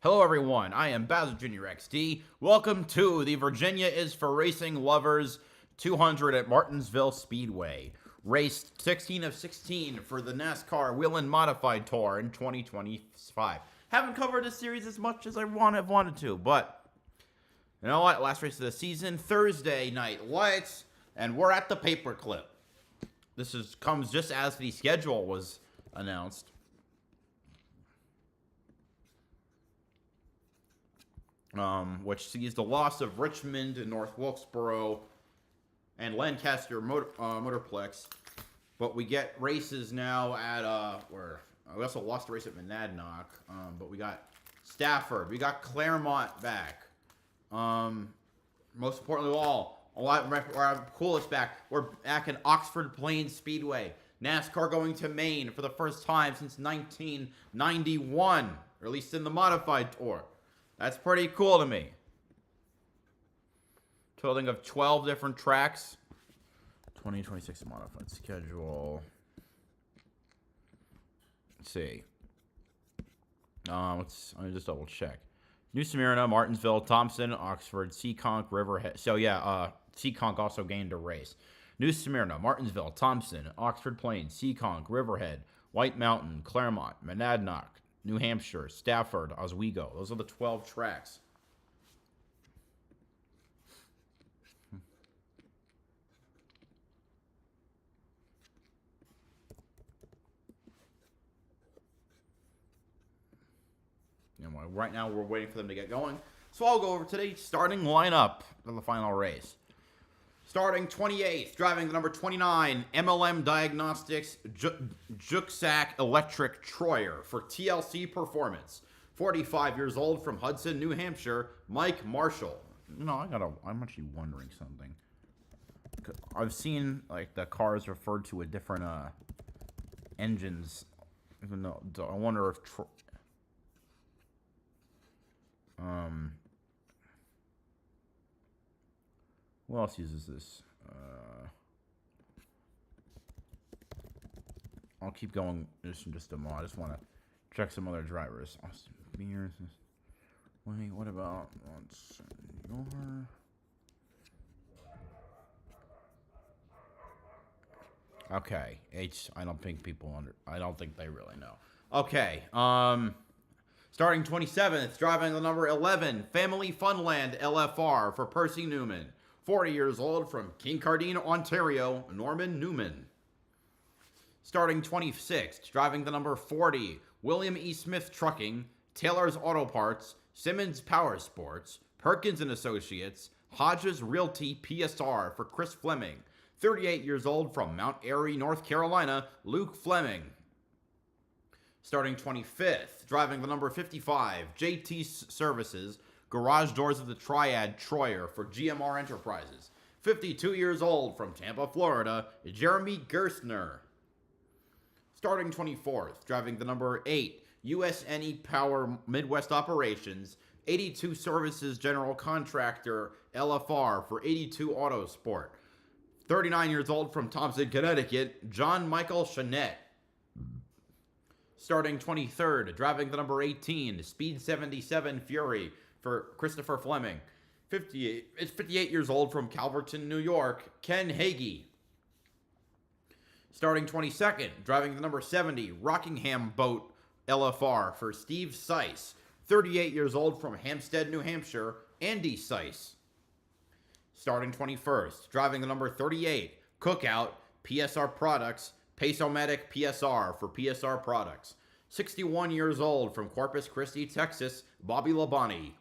Hello everyone, I am BowserJrXD. Welcome to the Virginia is for Racing Lovers 200 at Martinsville Speedway. Race 16 of 16 for the NASCAR Wheel and Modified Tour in 2025. Haven't covered this series as much as I wanted to, but you know what? Last race of the season, Thursday night lights, and we're at the paperclip. This comes just as the schedule was announced. Which sees the loss of Richmond and North Wilkesboro and Lancaster Motorplex. But we get races now at, we also lost a race at Monadnock, but we got Stafford, we got Claremont back. Most importantly of all, our coolest back. We're back in Oxford Plains Speedway. NASCAR going to Maine for the first time since 1991, or at least in the Modified Tour. That's pretty cool to me. Totaling of 12 different tracks. 2026 modified schedule. Let's see. Let me just double check. New Smyrna, Martinsville, Thompson, Oxford, Seekonk, Riverhead. So yeah, Seekonk also gained a race. New Smyrna, Martinsville, Thompson, Oxford Plains, Seekonk, Riverhead, White Mountain, Claremont, Monadnock, New Hampshire, Stafford, Oswego. Those are the 12 tracks. And right now we're waiting for them to get going. So I'll go over today's starting lineup for the final race. Starting 28th, driving the number 29, MLM Diagnostics Juxac Electric Troyer for TLC Performance. 45 years old from Hudson, New Hampshire, Mike Marshall. I'm actually wondering something. I've seen, like, the cars referred to with different, engines. Even though, I wonder if, who else uses this? I'll keep going just a moment. I just want to check some other drivers. Austin Beers. Wait, what about Monsignor? Okay, I don't think I don't think they really know. Okay, starting 27th, driving the number 11, Family Funland LFR for Percy Newman. 40 years old from Kincardine, Ontario, Norman Newman. Starting 26th, driving the number 40, William E. Smith Trucking, Taylor's Auto Parts, Simmons Power Sports, Perkins & Associates, Hodges Realty PSR for Chris Fleming. 38 years old from Mount Airy, North Carolina, Luke Fleming. Starting 25th, driving the number 55, JT Services, Garage Doors of the Triad Troyer for GMR Enterprises. 52 years old from Tampa, Florida, Jeremy Gerstner. Starting 24th, driving the number 8, USNE Power Midwest Operations, 82 Services General Contractor LFR for 82 Autosport. 39 years old from Thompson, Connecticut, John Michael Chanette. Starting 23rd, driving the number 18, Speed 77 Fury for Christopher Fleming. 58 years old from Calverton, New York, Ken Hagee. Starting 22nd, driving the number 70, Rockingham Boat LFR for Steve Seiss. 38 years old from Hampstead, New Hampshire, Andy Seiss. Starting 21st, driving the number 38, Cookout PSR Products, Pace-O-Matic PSR for PSR Products. 61 years old from Corpus Christi, Texas, Bobby Labonte.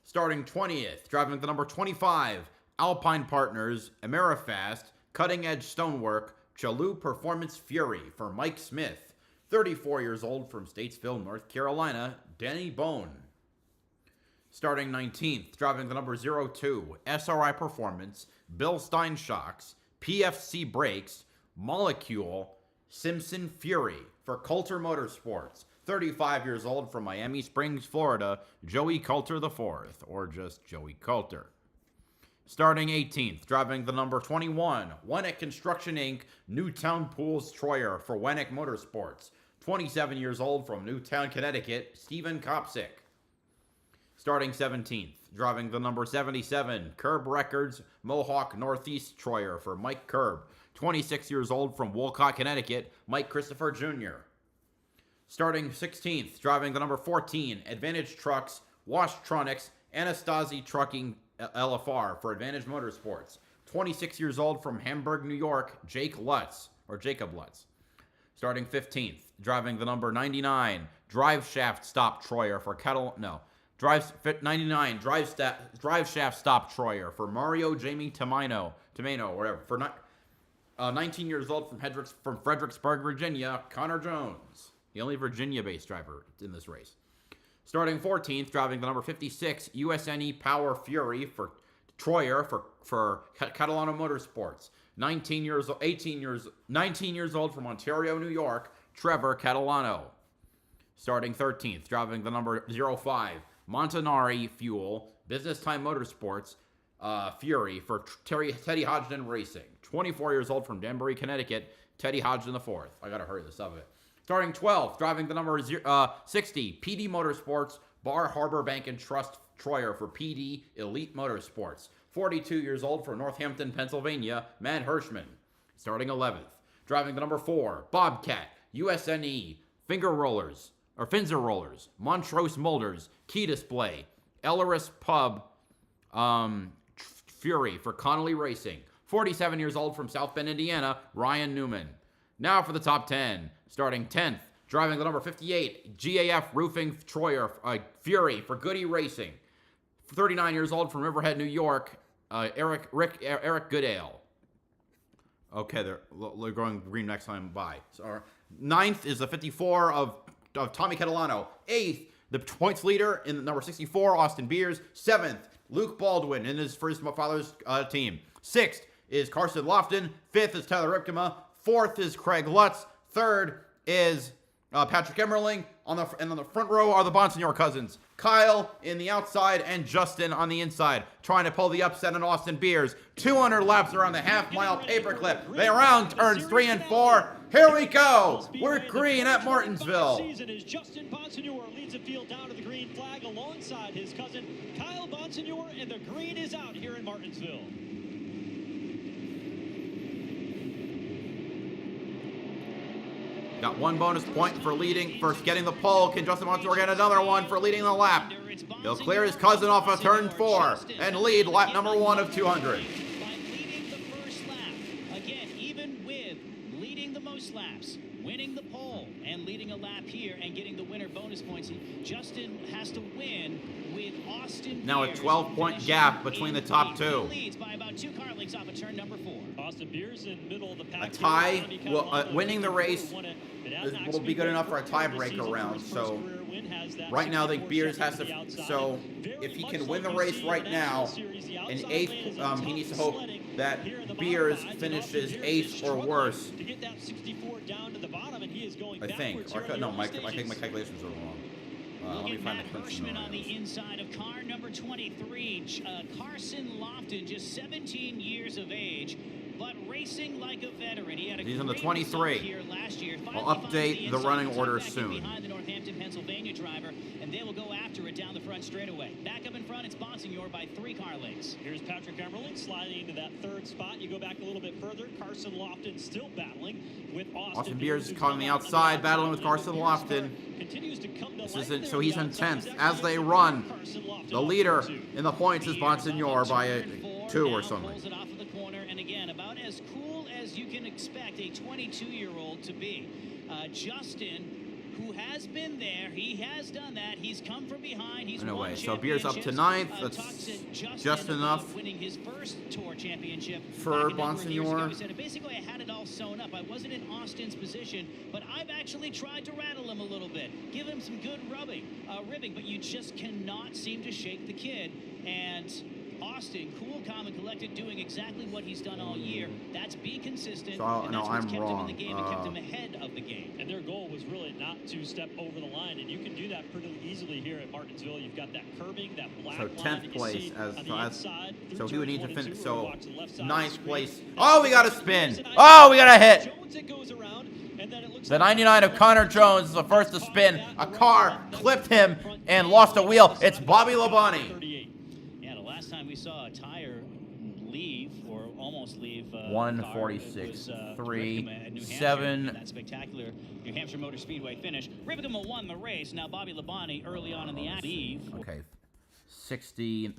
Starting 20th, driving the number 25, Alpine Partners, Amerifast, Cutting Edge Stonework, Chalou Performance Fury for Mike Smith. 34 years old from Statesville, North Carolina, Danny Bone. Starting 19th, driving the number 02, SRI Performance, Bill Stein Shocks, PFC Brakes, Molecule, Simpson Fury for Coulter Motorsports. 35 years old from Miami Springs, Florida, Joey Coulter IV, or just Joey Coulter. Starting 18th, driving the number 21, Wennick Construction Inc., Newtown Pools Troyer for Wennick Motorsports. 27 years old from Newtown, Connecticut, Steven Kopsick. Starting 17th, driving the number 77, Curb Records, Mohawk Northeast Troyer for Mike Curb. 26 years old from Wolcott, Connecticut, Mike Christopher Jr. Starting 16th, driving the number 14, Advantage Trucks, Washtronics, Anastasi Trucking LFR for Advantage Motorsports. 26 years old from Hamburg, New York, Jacob Lutz. Starting 15th, driving the number 99, Drive Shaft Stop Troyer for Drive Shaft Stop Troyer for Mario Jamie Tomino, whatever. For 19 years old from Fredericksburg, Virginia, Connor Jones, the only Virginia-based driver in this race. Starting 14th, driving the number 56, USNE Power Fury for Troyer for Catalano Motorsports. 19 years old from Ontario, New York, Trevor Catalano. Starting 13th, driving the number 05, Montanari Fuel, Business Time Motorsports, Fury for Teddy Hodgson Racing. 24 years old from Danbury, Connecticut, Teddy Hodgson IV. I gotta hurry this up a bit. Starting 12th, driving the number 60, PD Motorsports, Bar Harbor Bank and Trust Troyer for PD Elite Motorsports. 42 years old from Northampton, Pennsylvania, Matt Hirschman. Starting 11th, driving the number 4, Bobcat, USNE, Finzer Rollers, Montrose Molders, Key Display, Elleris Pub, Fury for Connolly Racing. 47 years old from South Bend, Indiana, Ryan Newman. Now for the top 10. Starting 10th, driving the number 58, GAF Roofing Troyer, Fury for Goody Racing. 39 years old from Riverhead, New York, Eric Goodale. Okay, they're going green next time. Bye. So, 9th is the 54 of Tommy Catalano. 8th, the points leader in the number 64, Austin Beers. 7th, Luke Baldwin for his father's team. 6th is Carson Lofton. 5th is Tyler Ripkema. 4th is Craig Lutz. 3rd is Patrick Emmerling. On the front row are the Bonsignor cousins. Kyle in the outside and Justin on the inside, trying to pull the upset on Austin Beers. 200 laps around the half-mile paperclip. They round turns 3 and 4. Here we go. We're green at Martinsville. Season is Justin Bonsignor leads the field down to the green flag alongside his cousin Kyle Bonsignor, and the green is out here in Martinsville. Got one bonus point for getting the pole. Can Justin Bonsignor get another one for leading the lap? He'll clear his cousin off of turn 4 and lead lap number 1 of 200. By leading the first lap, again, even with leading the most laps, winning the pole, and leading a lap here and getting the winner bonus points, Justin has to win with Austin. Now a 12-point gap between the top 2. Leads by about 2 car lengths off of turn number 4. Austin Beers in middle of the pack. A tie, winning the race will be good enough for a tiebreaker round. So right now, the Beers has to. So if he can win the race right now, in 8th, he needs to hope that Beers finishes 8th or worse. I think. No, I think my calculations are wrong. Let me find the Hirschman on the inside of car number 23. Carson Lofton, just 17 years of age, but racing like a veteran. He's on the 23. Here last year. I'll update the running order soon. Behind the Northampton, Pennsylvania driver, and they will go after it down the front straightaway. Back up in front, it's Bonsignor by 3 car lengths. Here's Patrick Emmerling sliding into that 3rd spot. You go back a little bit further. Carson Lofton still battling with Austin Beers caught on the outside, battling with Carson Lofton. Continues to come to So he's in 10th. As they run, the leader in the points is Bonsignor by 2 or something. Pulls it off of the corner, and again, about as cool as you can expect a 22-year-old to be. Justin, who has been there, he has done that. He's come from behind. He's anyway, so Beers up to 9th. That's just enough winning his first tour championship for Bonsignor. Basically, I had it all sewn up. I wasn't in Austin's position, but I've actually tried to rattle him a little bit, give him some good ribbing, but you just cannot seem to shake the kid. And Austin Austin, cool, calm, and collected, doing exactly what he's done all year. That's be consistent, So, and no, that's what's I'm kept wrong. him in the game and kept him ahead of the game. And their goal was really not to step over the line, and you can do that pretty easily here at Martinsville. You've got that curbing, that black So line 10th that you place see as on the inside. so he would need to finish. So walk to the left side of 9th the screen. place. Oh, we got a spin. Oh, we got a hit. Jones, it goes around, and then it looks The like 99 of Connor Jones is the first to spin. A car clipped him and lost a wheel. It's Bobby Labonte. 38. Yeah, the last time we saw a tire leave or almost leave 146, car, it was, 3, Rivkema at New Hampshire, 7. that spectacular New Hampshire Motor Speedway finish. Rivkema won the race. Now Bobby Labonte early on in the leave. Okay, 60,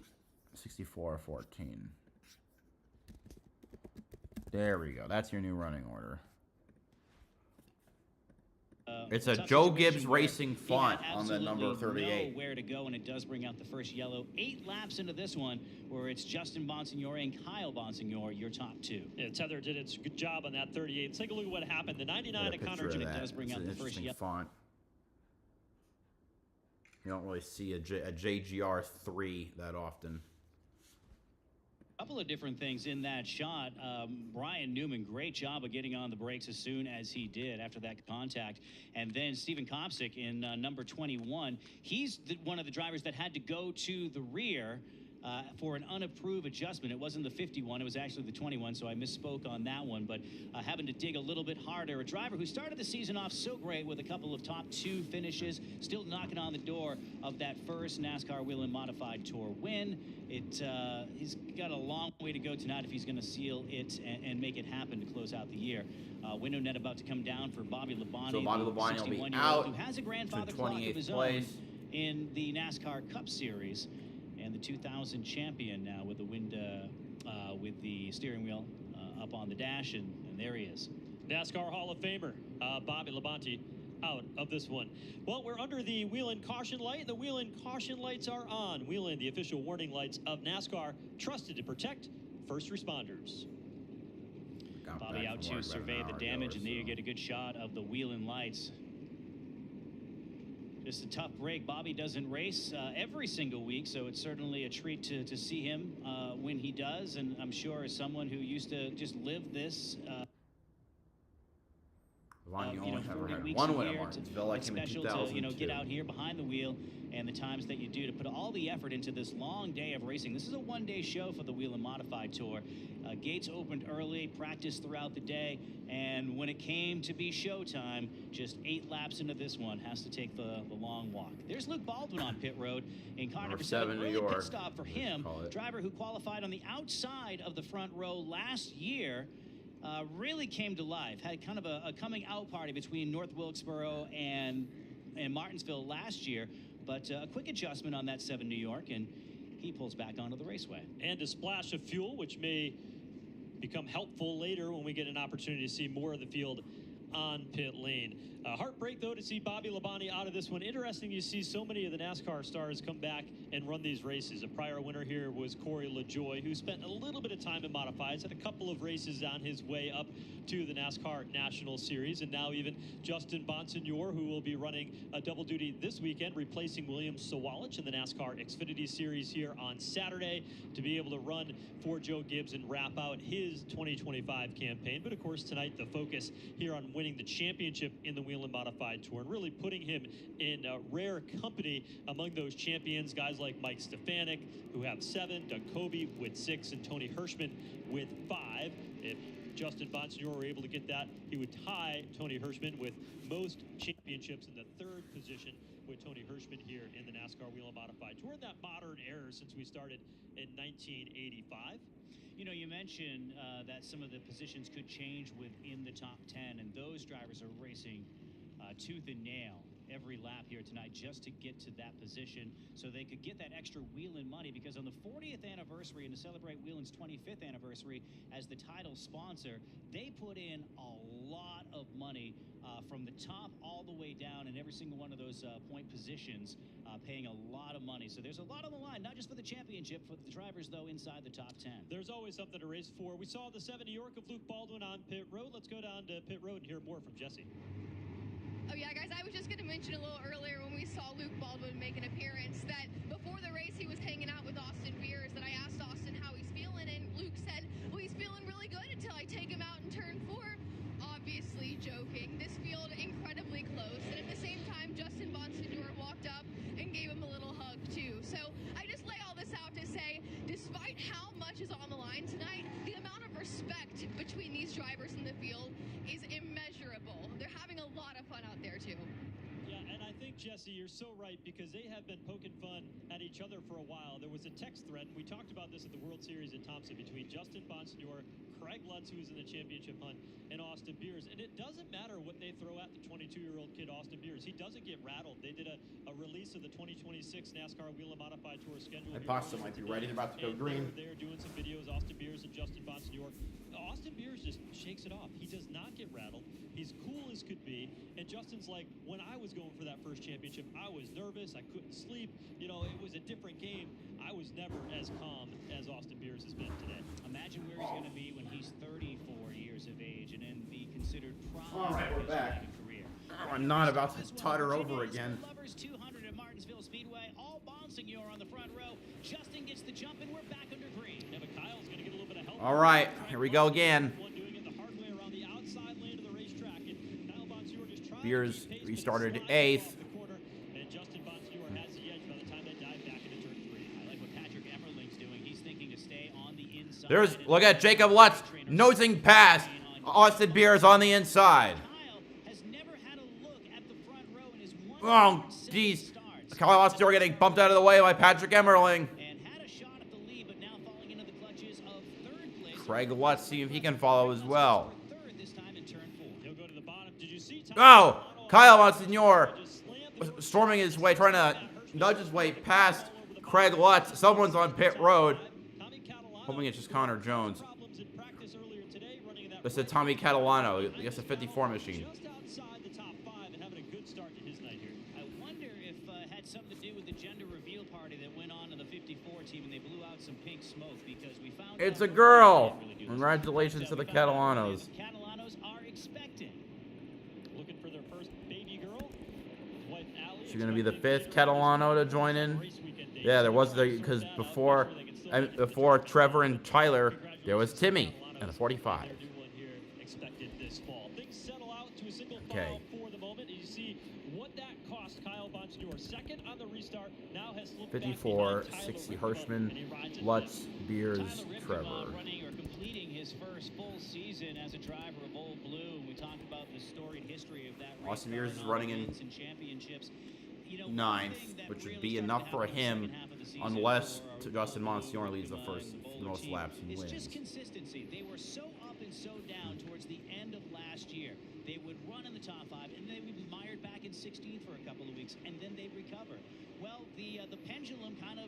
64, 14. There we go. That's your new running order. It's a Joe Gibbs Racing font on the number 38. Know where to go, and it does bring out the first yellow. 8 laps into this one, where it's Justin Bonsignore and Kyle Bonsignore, your top 2. Yeah, Tether did its good job on that 38. Let's take a look at what happened. The 99 of Connor Jones does bring out the first yellow font. You don't really see a JGR 3 that often. Couple of different things in that shot. Brian Newman, great job of getting on the brakes as soon as he did after that contact. And then Stephen Kopsick in number 21. He's one of the drivers that had to go to the rear for an unapproved adjustment. It wasn't the 51, it was actually the 21, so I misspoke on that one. But having to dig a little bit harder. A driver who started the season off so great with a couple of top 2 finishes, still knocking on the door of that first NASCAR Whelen Modified Tour win. He's got a long way to go tonight if he's going to seal it and make it happen to close out the year. Window net about to come down for Bobby Labonte. So Bobby Labonte will be out who has a grandfather to clock of 28th his place own in the NASCAR Cup Series. And the 2000 champion now with the with the steering wheel up on the dash, and there he is. NASCAR Hall of Famer Bobby Labonte out of this one. Well, we're under the Whelen caution light. The Whelen caution lights are on. Whelen, the official warning lights of NASCAR, trusted to protect first responders. Bobby out to survey the damage, and there you get a good shot of the Whelen lights. Just a tough break. Bobby doesn't race every single week, so it's certainly a treat to see him when he does. And I'm sure as someone who used to just live this, One 40 weeks one a win at year, Martinsville. I it's came in special 2002. to get out here behind the wheel, and the times that you do to put all the effort into this long day of racing. This is a one-day show for the Whelen Modified Tour. Gates opened early, practiced throughout the day, and when it came to be showtime, just 8 laps into this one, has to take the long walk. There's Luke Baldwin on pit road in car number 7. New Early York, pit stop for him. Driver who qualified on the outside of the front row last year. Really came to life. Had kind of a coming out party between North Wilkesboro and Martinsville last year, but a quick adjustment on that 7 New York, and he pulls back onto the raceway. And a splash of fuel, which may become helpful later when we get an opportunity to see more of the field on pit lane. Heartbreak, though, to see Bobby Labonte out of this one. Interesting, you see so many of the NASCAR stars come back and run these races. A prior winner here was Corey LaJoie, who spent a little bit of time in modifieds, had a couple of races on his way up to the NASCAR National Series, and now even Justin Bonsignore, who will be running a double duty this weekend, replacing William Sawalich in the NASCAR Xfinity Series here on Saturday to be able to run for Joe Gibbs and wrap out his 2025 campaign. But of course, tonight the focus here on winning the championship in the Whelen Modified Tour and really putting him in rare company among those champions, guys like Mike Stefanik, who have 7, Doug Coby with 6, and Tony Hirschman with 5. If Justin Bonsignore were able to get that, he would tie Tony Hirschman with most championships in the 3rd position with Tony Hirschman here in the NASCAR Whelen Modified Tour. That modern era since we started in 1985. You know, you mentioned that some of the positions could change within the top 10, and those drivers are racing tooth and nail every lap here tonight just to get to that position so they could get that extra Whelen money, because on the 40th anniversary and to celebrate Whelen's 25th anniversary as the title sponsor, they put in a lot of money from the top all the way down in every single one of those point positions, paying a lot of money. So there's a lot on the line, not just for the championship, for the drivers, though, inside the top 10. There's always something to race for. We saw the 7 New York of Luke Baldwin on pit road. Let's go down to pit road and hear more from Jesse. Oh yeah, guys, I was just going to mention a little earlier when we saw Luke Baldwin make an appearance that before the race he was hanging out with Austin Beers, that I asked Austin Jesse, you're so right, because they have been poking fun at each other for a while. There was a text thread, and we talked about this at the World Series at Thompson, between Justin Bonsignore, Craig Lutz, who was in the championship hunt, and Austin Beers. And it doesn't matter what they throw at the 22-year-old kid, Austin Beers. He doesn't get rattled. They did a release of the 2026 NASCAR Wheel and Modified Tour schedule. My pasta might be ready. They're about to go green. They're doing some videos, Austin Beers and Justin Bonsignore. Austin Beers just shakes it off. He does not get rattled. He's cool as could be. And Justin's like, when I was going for that first championship, I was nervous. I couldn't sleep. You know, it was a different game. I was never as calm as Austin Beers has been today. Imagine where he's going to be when he's 34 years of age and then be considered prime All right, we're his back. driving career. I'm not about to tutter over again. Lovers 200 at Martinsville Speedway. All Bonsignore on the front row. Justin gets the jump, and we're back under green. Yeah, but Kyle's going to get a little bit of help. All right, here we go again. Doing it the hard way around the outside lane of the racetrack. And Kyle Bonsignore just tried Beers to keep pace, restarted but 8th. off the corner, and Justin Bonsignore has the edge by the time they dive back into turn 3. I like what Patrick Emmerling's doing. He's thinking to stay on the inside. There's, look at Jacob Lutz nosing past Austin Beers on the inside. Kyle has never had a look at the front row in his Oh, jeez. Kyle Austin getting bumped out of the way by Patrick Emmerling. And had a shot at the lead, but now falling into the clutches of third place. Craig Lutz, see if he can follow as well. Third this time in turn 4. He'll go to the bottom. Did you see Oh, Kyle Monsignor storming his way, trying to nudge his way past Craig Lutz. Someone's on pit road. Hoping it's just Connor Jones. This is Tommy Catalano. I guess a 54 machine. Just outside the top 5 and having a good start to his night here. I wonder if it had something to do with the gender reveal party that went on in the 54 team and they blew out some pink smoke, because we found It's out a girl. they really do this. Congratulations to the We found out Catalanos. the Catalanos are expecting. Looking for their first baby girl. His wife Allie. She's gonna be the 5th Catalano to join in. Yeah, there was because before Trevor and Tyler, there was Timmy and the 45. Okay. For the moment, and you see what that cost Kyle Bonsignore. Second on the restart, now has slipped back 54, behind Tyler 60 Rickman, Hirschman, and he rides it Lutz, down. Beers, Tyler Rickman, Trevor. running or completing his first full season as a driver of Old Blue. We talked about the storied history of that race Austin car Beers and is all running the in wins and championships. You know, one 9th, thing that which would really be started enough to for happen in the him, second half of the season unless for Justin Blue Monsignor leads the and first, Bowler the most team. laps and It's wins. just consistency. They were so up and so down towards the end of last year. They would run in the top 5, and they would be mired back in 16th for a couple of weeks, and then they'd recover. Well, the pendulum kind of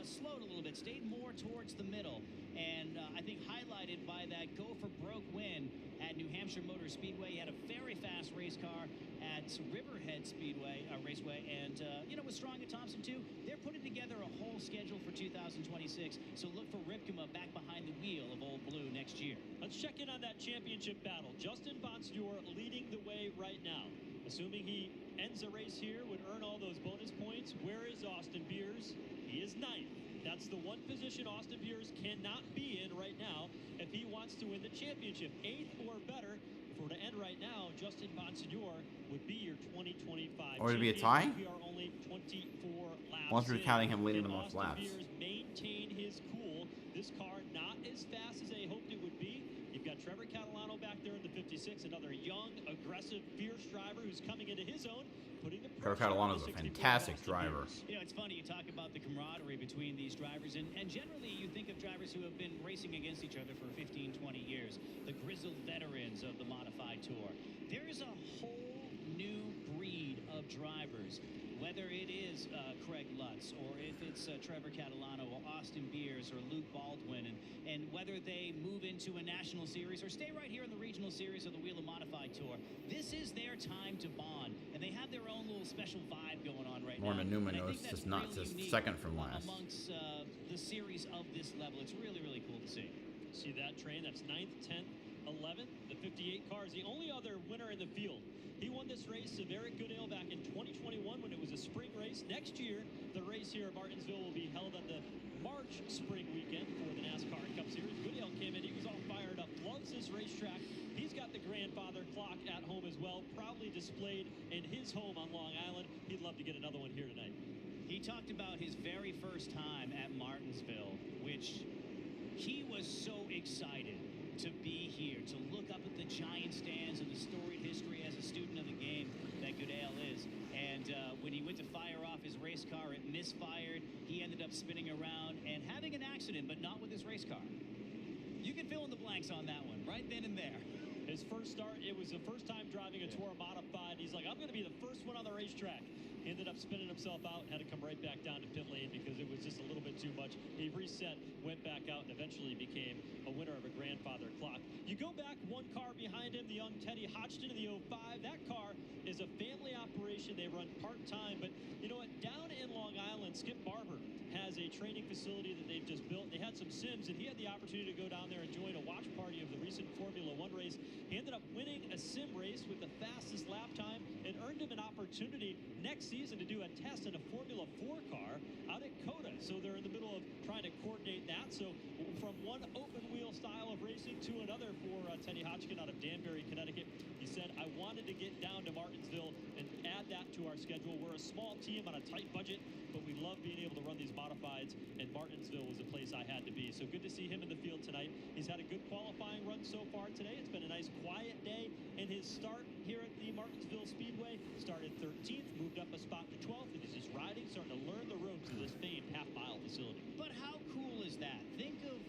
slowed a little bit, stayed more towards the middle, and I think highlighted by that go-for-broke win at New Hampshire Motor Speedway. He had a very fast race car at Riverhead Speedway Raceway, and was strong at Thompson too. They're putting together a whole schedule for 2026, so look for Ripkema back behind the wheel of Old Blue next year. Let's check in on that championship battle. Justin Bonsignore leading the way right now. Assuming he ends the race here, would earn all those bonus points. Where is Austin Beers? He is 9th. That's the one position Austin Beers cannot be in right now if he wants to win the championship. 8th or better. If we're to end right now, Justin Bonsignore would be your 2025 Or would it be a champion. tie? We are only 24 laps Once we're in. counting him leading Can the most Austin laps. Beers maintain his cool? This car not as fast as they hoped it would be. You've got Trevor Catalano back there in the 56, another young, aggressive, fierce driver who's coming into his own, putting the Trevor pressure on Catalano's the a 64 fantastic Austin driver. Beers. You know, it's funny, you talk about the camaraderie between these drivers, and generally you think of drivers who have been racing against each other for 15, 20 years, the grizzled veterans of the Modified Tour. There is a whole new breed of drivers, whether it is Craig Lutz, or if it's Trevor Catalano, or Austin Beers, or Luke Baldwin, and whether they move into a national series or stay right here in the regional series of the Wheel of Modified Tour, this is their time to bond, and they have their own little special vibe going on right Norman now. Newman And I knows think it's that's not really just unique second from last. amongst the series of this level. It's really, really cool to see. See that train? That's 9th, 10th, 11th. The 58 car is the only other winner in the field. He won this race of Eric Goodale back in 2021 when it was a spring race. Next year, the race here at Martinsville will be held on the March spring weekend for the NASCAR Cup Series. Goodale came in. He was all fired up. Loves this racetrack. He's got the grandfather clock at home as well, proudly displayed in his home on Long Island. He'd love to get another one here tonight. He talked about his very first time at Martinsville, which he was was so excited to be here, to look up at the giant stands and the storied history as a student of the game that Goodale is. And when he went to fire off his race car, it misfired. He ended up spinning around and having an accident, but not with his race car. You can fill in the blanks on that one right then and there. His first start, it was the first time driving a Toro modified. He's like, I'm going to be the first one on the racetrack. He ended up spinning himself out and had to come right back down to pit lane because it was just a little bit too much. He reset, went back out, and eventually became a winner of a grandfather clock. You go back one car behind him, the young Teddy Hodgson in the 05. That car is a family operation. They run part-time, but you know what? Down in Long Island, Skip Barber has a training facility that they've just built. They had some sims, and he had the opportunity to go down there and join a watch party of the recent Formula One race. He ended up winning a sim race with the fastest lap time and earned him an opportunity next season to do a test in a Formula 4 car out at COTA. So they're in the middle of trying to coordinate that. So from one open wheel style of racing to another for Teddy Hodgkin out of Danbury, Connecticut. He said, I wanted to get down to Martinsville and add that to our schedule. We're a small team on a tight budget, but we love being able to run these modifieds, and Martinsville was the place I had to be. So good to see him in the field tonight. He's had a good qualifying run so far today. It's been a nice quiet day, and his start here at the Martinsville Speedway started 13th, moved up a spot to 12th, and he's just riding, starting to learn the ropes of this famed half-mile facility. But how cool is that? Think of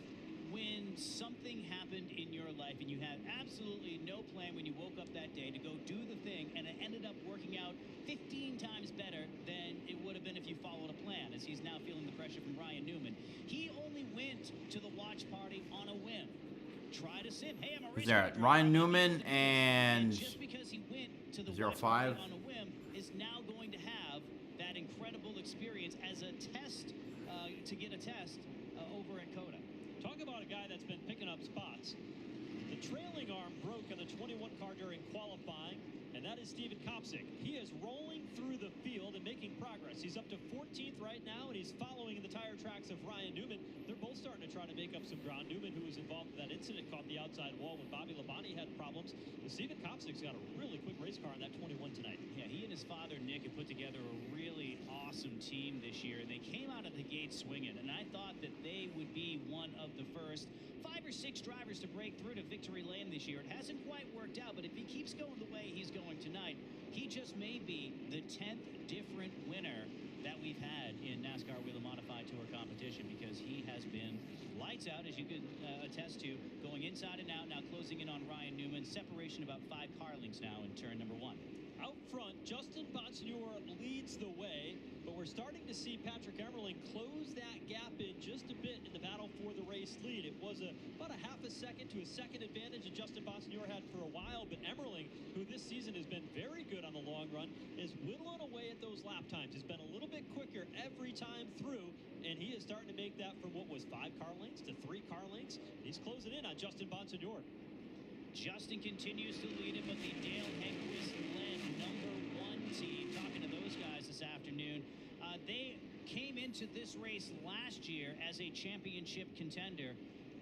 when something happened in your life and you had absolutely no plan when you woke up that day to go do the thing, and it ended up working out 15 times better than it would have been if you followed a plan, as he's now feeling the pressure from Ryan Newman. He only went to the watch party on a whim. Try to sim. Hey, I'm a race there director. Ryan Newman and just because he went to the 05 watch party on a whim is now going to have that incredible experience as a test to get a test over at COTA. Talk about a guy that's been picking up spots. The trailing arm broke on the 21 car during qualifying, and that is Steven Kopsik. He is rolling through the field and making progress. He's up to 14th right now, and he's following in the tire tracks of Ryan Newman. They're both starting to try to make up some ground. Newman, who was involved in that incident, caught the outside wall when Bobby Labonte had problems. But Steven Kopsik's got a really quick race car on that 21 tonight. Yeah, he and his father, Nick, have put together a really awesome team this year, and they came out of the gate swinging, and I thought that they would be one of the first 5 or 6 drivers to break through to victory lane this year. It hasn't quite worked out, but if he keeps going the way he's going tonight, he just may be the 10th different winner that we've had in NASCAR Wheel Modified Tour competition, because he has been lights out, as you could attest to, going inside and out, now closing in on Ryan Newman. Separation about 5 car lengths now in turn number 1. Out front, Justin Bonsignor leads the way, but we're starting to see Patrick Emmerling close that gap in just a bit in the battle for the race lead. It was about a half a second to a second advantage that Justin Bonsignor had for a while, but Emmerling, who this season has been very good on the long run, is whittling away at those lap times. He's been a little bit quicker every time through, and he is starting to make that from what was 5 car lengths to 3 car lengths. He's closing in on Justin Bonsignor. Justin continues to lead it, but the Dale Henquist-led number 1 team, talking to those guys this afternoon, they came into this race last year as a championship contender.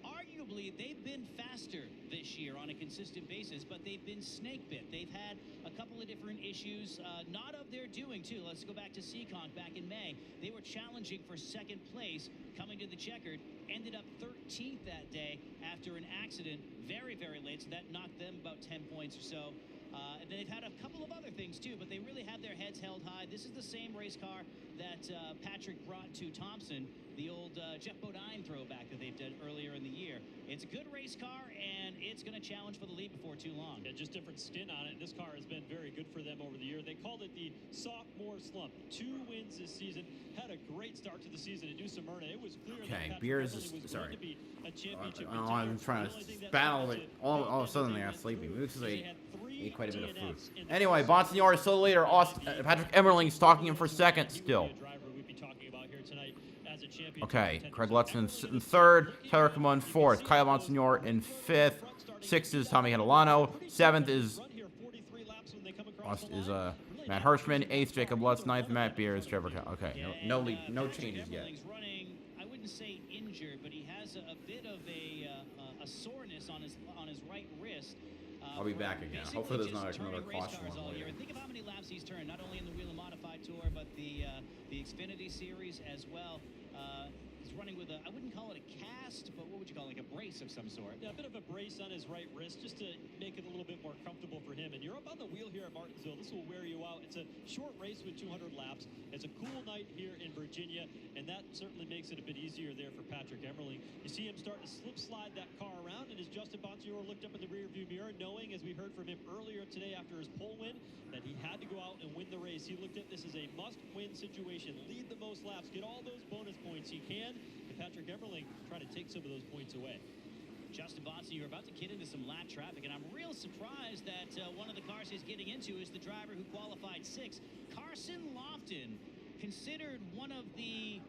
Arguably, they've been faster this year on a consistent basis, but they've been snake bit. They've had a couple of different issues, not of their doing, too. Let's go back to Seekonk back in May. They were challenging for 2nd place, coming to the checkered, ended up 13th that day after an accident very, very late, so that knocked them about 10 points or so. And they've had a couple of other things, too, but they really have their heads held high. This is the same race car that Patrick brought to Thompson, the old Jeff Bodine throwback that they've done earlier in the year. It's a good race car, and it's going to challenge for the lead before too long. Yeah, just different skin on it. This car has been very good for them over the year. They called it the sophomore slump. 2 wins this season. Had a great start to the season at New Smyrna. It was clear that Patrick Beers Emmerling is was sorry. going to be a championship I'm trying to battle it. All of a sudden they got sleepy. Maybe because I ate quite a bit of food. Anyway, Bonsignor is still the leader. Patrick Emmerling stalking him for 2nd still. Okay, Craig Lutzen in 3rd, Tyler Kamon in 4th, Kyle Bonsignor in 5th, 6th is Tommy Catalano, 7th is Matt Hirschman, 8th Jacob Lutz, 9th Matt Beers, Trevor. Okay, no changes yet. Running, I wouldn't say injured, but he has a bit of a soreness on his right wrist. I'll be back again. Hopefully there's not another caution one later. Think of how many laps he's turned, not only in the Wheel and Modified Tour, but the Xfinity Series as well. He's running with I wouldn't call it a cast, but what would you call it? like a brace of some sort. Yeah, a bit of a brace on his right wrist just to make it a little bit more comfortable for him. And you're up on the wheel here at Martinsville. This will wear you out. It's a short race with 200 laps. It's a cool night here in Virginia, and that certainly makes it a bit easier there for Patrick Emmerling. You see him starting to slip slide that car around, and as Justin Bonsignore looked up in the rearview mirror, knowing, as we heard from him earlier today after his pole win, that he had to go out and win the race. He looked at this as a must-win situation. Lead the most laps, get all those bonus points he can, and Patrick Emmerling try to take some of those points away. Justin Bonsignore, you're about to get into some lap traffic, and I'm real surprised that one of the cars he's getting into is the driver who qualified 6th, Carson Lofton, considered one of the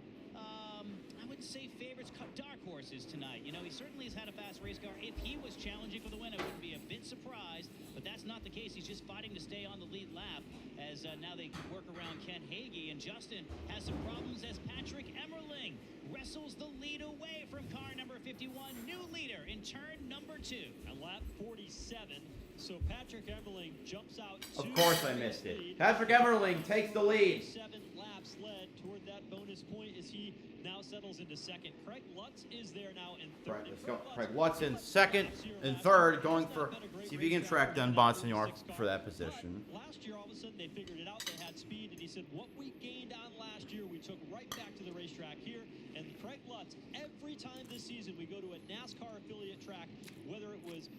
I wouldn't say favorites, dark horses tonight. You know, he certainly has had a fast race car. If he was challenging for the win, I wouldn't be a bit surprised, but that's not the case. He's just fighting to stay on the lead lap as now they work around Ken Hagee, and Justin has some problems as Patrick Emmerling wrestles the lead away from car number 51, new leader in turn number 2. On lap 47, so Patrick Emmerling jumps out. Of course I missed it. Patrick Emmerling takes the lead. 7 laps led toward that bonus point as he now settles into second. Craig Lutz is there now in third. Right, let's go. Craig Lutz in second and third, going for, see if he can track down Bonsignore for that position. Last year, all of a sudden, they figured it out. They had speed, and he said, what we gained on last year, we took right back to the racetrack here. And Craig Lutz, every time this season we go to a NASCAR affiliate track, whether it was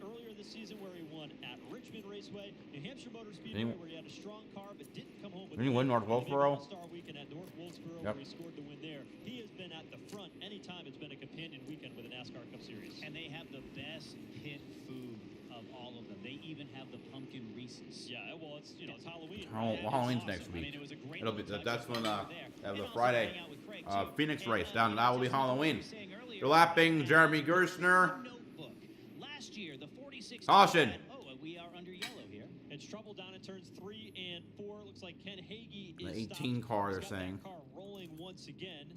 earlier this season where he won at Richmond Raceway, New Hampshire Motor Speedway, where he had a strong car but didn't come home with Didn't he win North Wolfboro? All-Star Weekend at North Wolfboro, Yep. where he scored the win there. He has been at the front anytime it's been a companion weekend with a NASCAR Cup Series. And they have the best pit food of all of them. They even have the pumpkin Reese's. Yeah, well, it's, you know, it's Halloween. Oh, right? Halloween's Awesome. next I mean, week. it was a great It'll be little that's touch when over there. they have And the also Friday hang out with Craig, too. Phoenix And, race down. That will be just like Halloween. we were saying earlier, You're lapping Jeremy Gersner. Notebook. Last year, the 46. Caution. We are under yellow here. It's trouble down in turns 3 and 4. Looks like Ken Hagee is The 18 stopped. car, He's they're got saying. that car rolling once again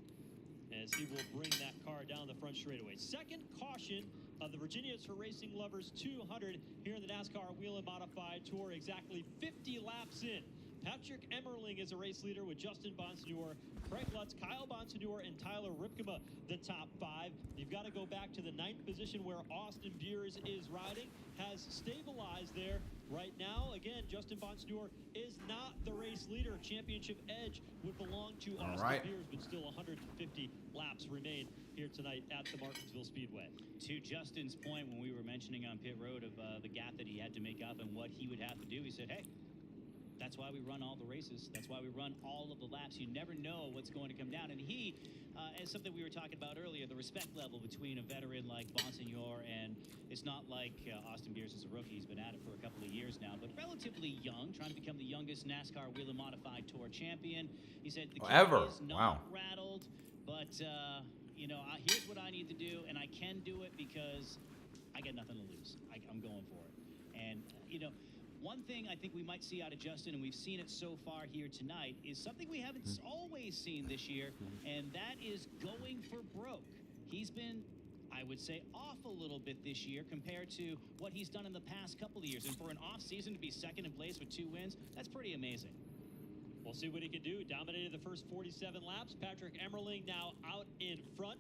as he will bring that car down the front straightaway. Second caution of the Virginia's for Racing Lovers 200 here in the NASCAR Wheel and Modified Tour, exactly 50 laps in. Patrick Emmerling is a race leader with Justin Bonsignore, Craig Lutz, Kyle Bonsignore, and Tyler Ripkema, the top 5. You've got to go back to the 9th position where Austin Beers is riding, has stabilized there right now. Again, Justin Bonsignore is not the race leader. Championship edge would belong to Austin Beers, but still 150 laps remain here tonight at the Martinsville Speedway. To Justin's point, when we were mentioning on pit road of the gap that he had to make up and what he would have to do, he said, hey, that's why we run all the races. That's why we run all of the laps. You never know what's going to come down. And he, as something we were talking about earlier, the respect level between a veteran like Bonsignore, and it's not like Austin Beers is a rookie. He's been at it for a couple of years now, but relatively young, trying to become the youngest NASCAR Wheel and Modified Tour champion. He said the kid is not rattled, but, you know, here's what I need to do, and I can do it because I got nothing to lose. I'm going for it. And, you know, one thing I think we might see out of Justin, and we've seen it so far here tonight, is something we haven't always seen this year, and that is going for broke. He's been, I would say, off a little bit this year compared to what he's done in the past couple of years. And for an off season to be second in place with 2 wins, that's pretty amazing. We'll see what he can do. Dominated the first 47 laps. Patrick Emmerling now out in front.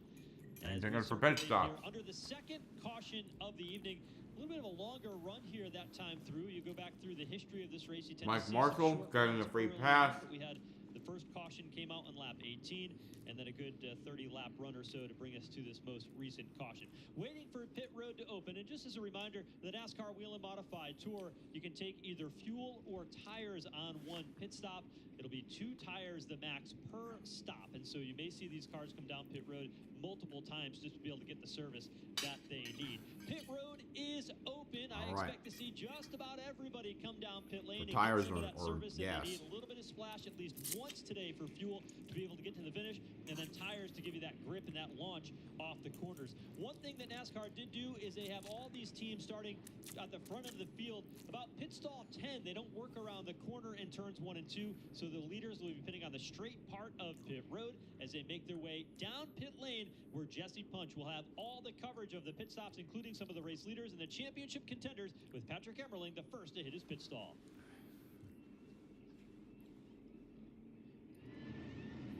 And they're going for pit stop. Under the second caution of the evening. A little bit of a longer run here that time through. You go back through the history of this race. You tend Mike Marshall getting a free pass. We had the first caution came out on lap 18, and then a good 30-lap run or so to bring us to this most recent caution. Waiting for pit road to open, and just as a reminder, the NASCAR Wheel and Modified Tour, you can take either fuel or tires on one pit stop. It'll be 2 tires the max per stop, and so you may see these cars come down pit road multiple times just to be able to get the service that they need. Pit road is open. I expect to see just about everybody come down pit lane. The tires or service, gas. and they need a little bit of splash at least once today for fuel to be able to get to the finish, and then tires to give you that grip and that launch off the corners. One thing that NASCAR did do is they have all these teams starting at the front of the field about pit stall 10. They don't work around the corner in turns 1 and 2, so the leaders will be pitting on the straight part of pit road as they make their way down pit lane, where Jesse Punch will have all the coverage of the pit stops, including some of the race leaders and the championship contenders, with Patrick Emmerling the first to hit his pit stall.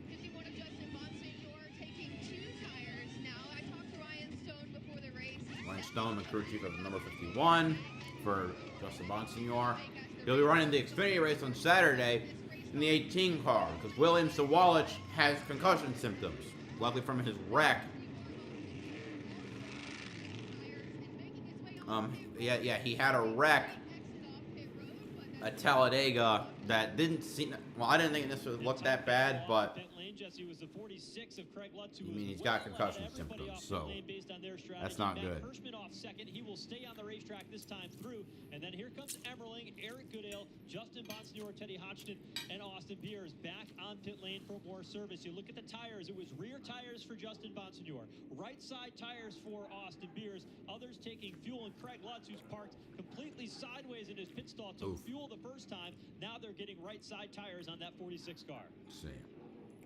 51 of Justin Bonsignore taking 2 tires now. I talked to Ryan Stone before Stone, the crew chief of number 51 for Justin Bonsignor. He'll be running the Xfinity race on Saturday in the 18 car because William Sawalich has concussion symptoms, likely from his wreck. Yeah, he had a wreck at Talladega that didn't seem. Well, I didn't think this would look that bad, but I mean, he's got concussion symptoms, so that's not good. Hirschman off second. He will stay on the racetrack this time through. And then here comes Emmerling, Eric Goodale, Justin Bonsignor, Teddy Hodgson, and Austin Beers back on pit lane for more service. You look at the tires. It was rear tires for Justin Bonsignor, right side tires for Austin Beers. Others taking fuel, and Craig Lutz, who's parked completely sideways in his pit stall, took fuel the first time. Now they're getting right side tires on that 46 car. Let's see.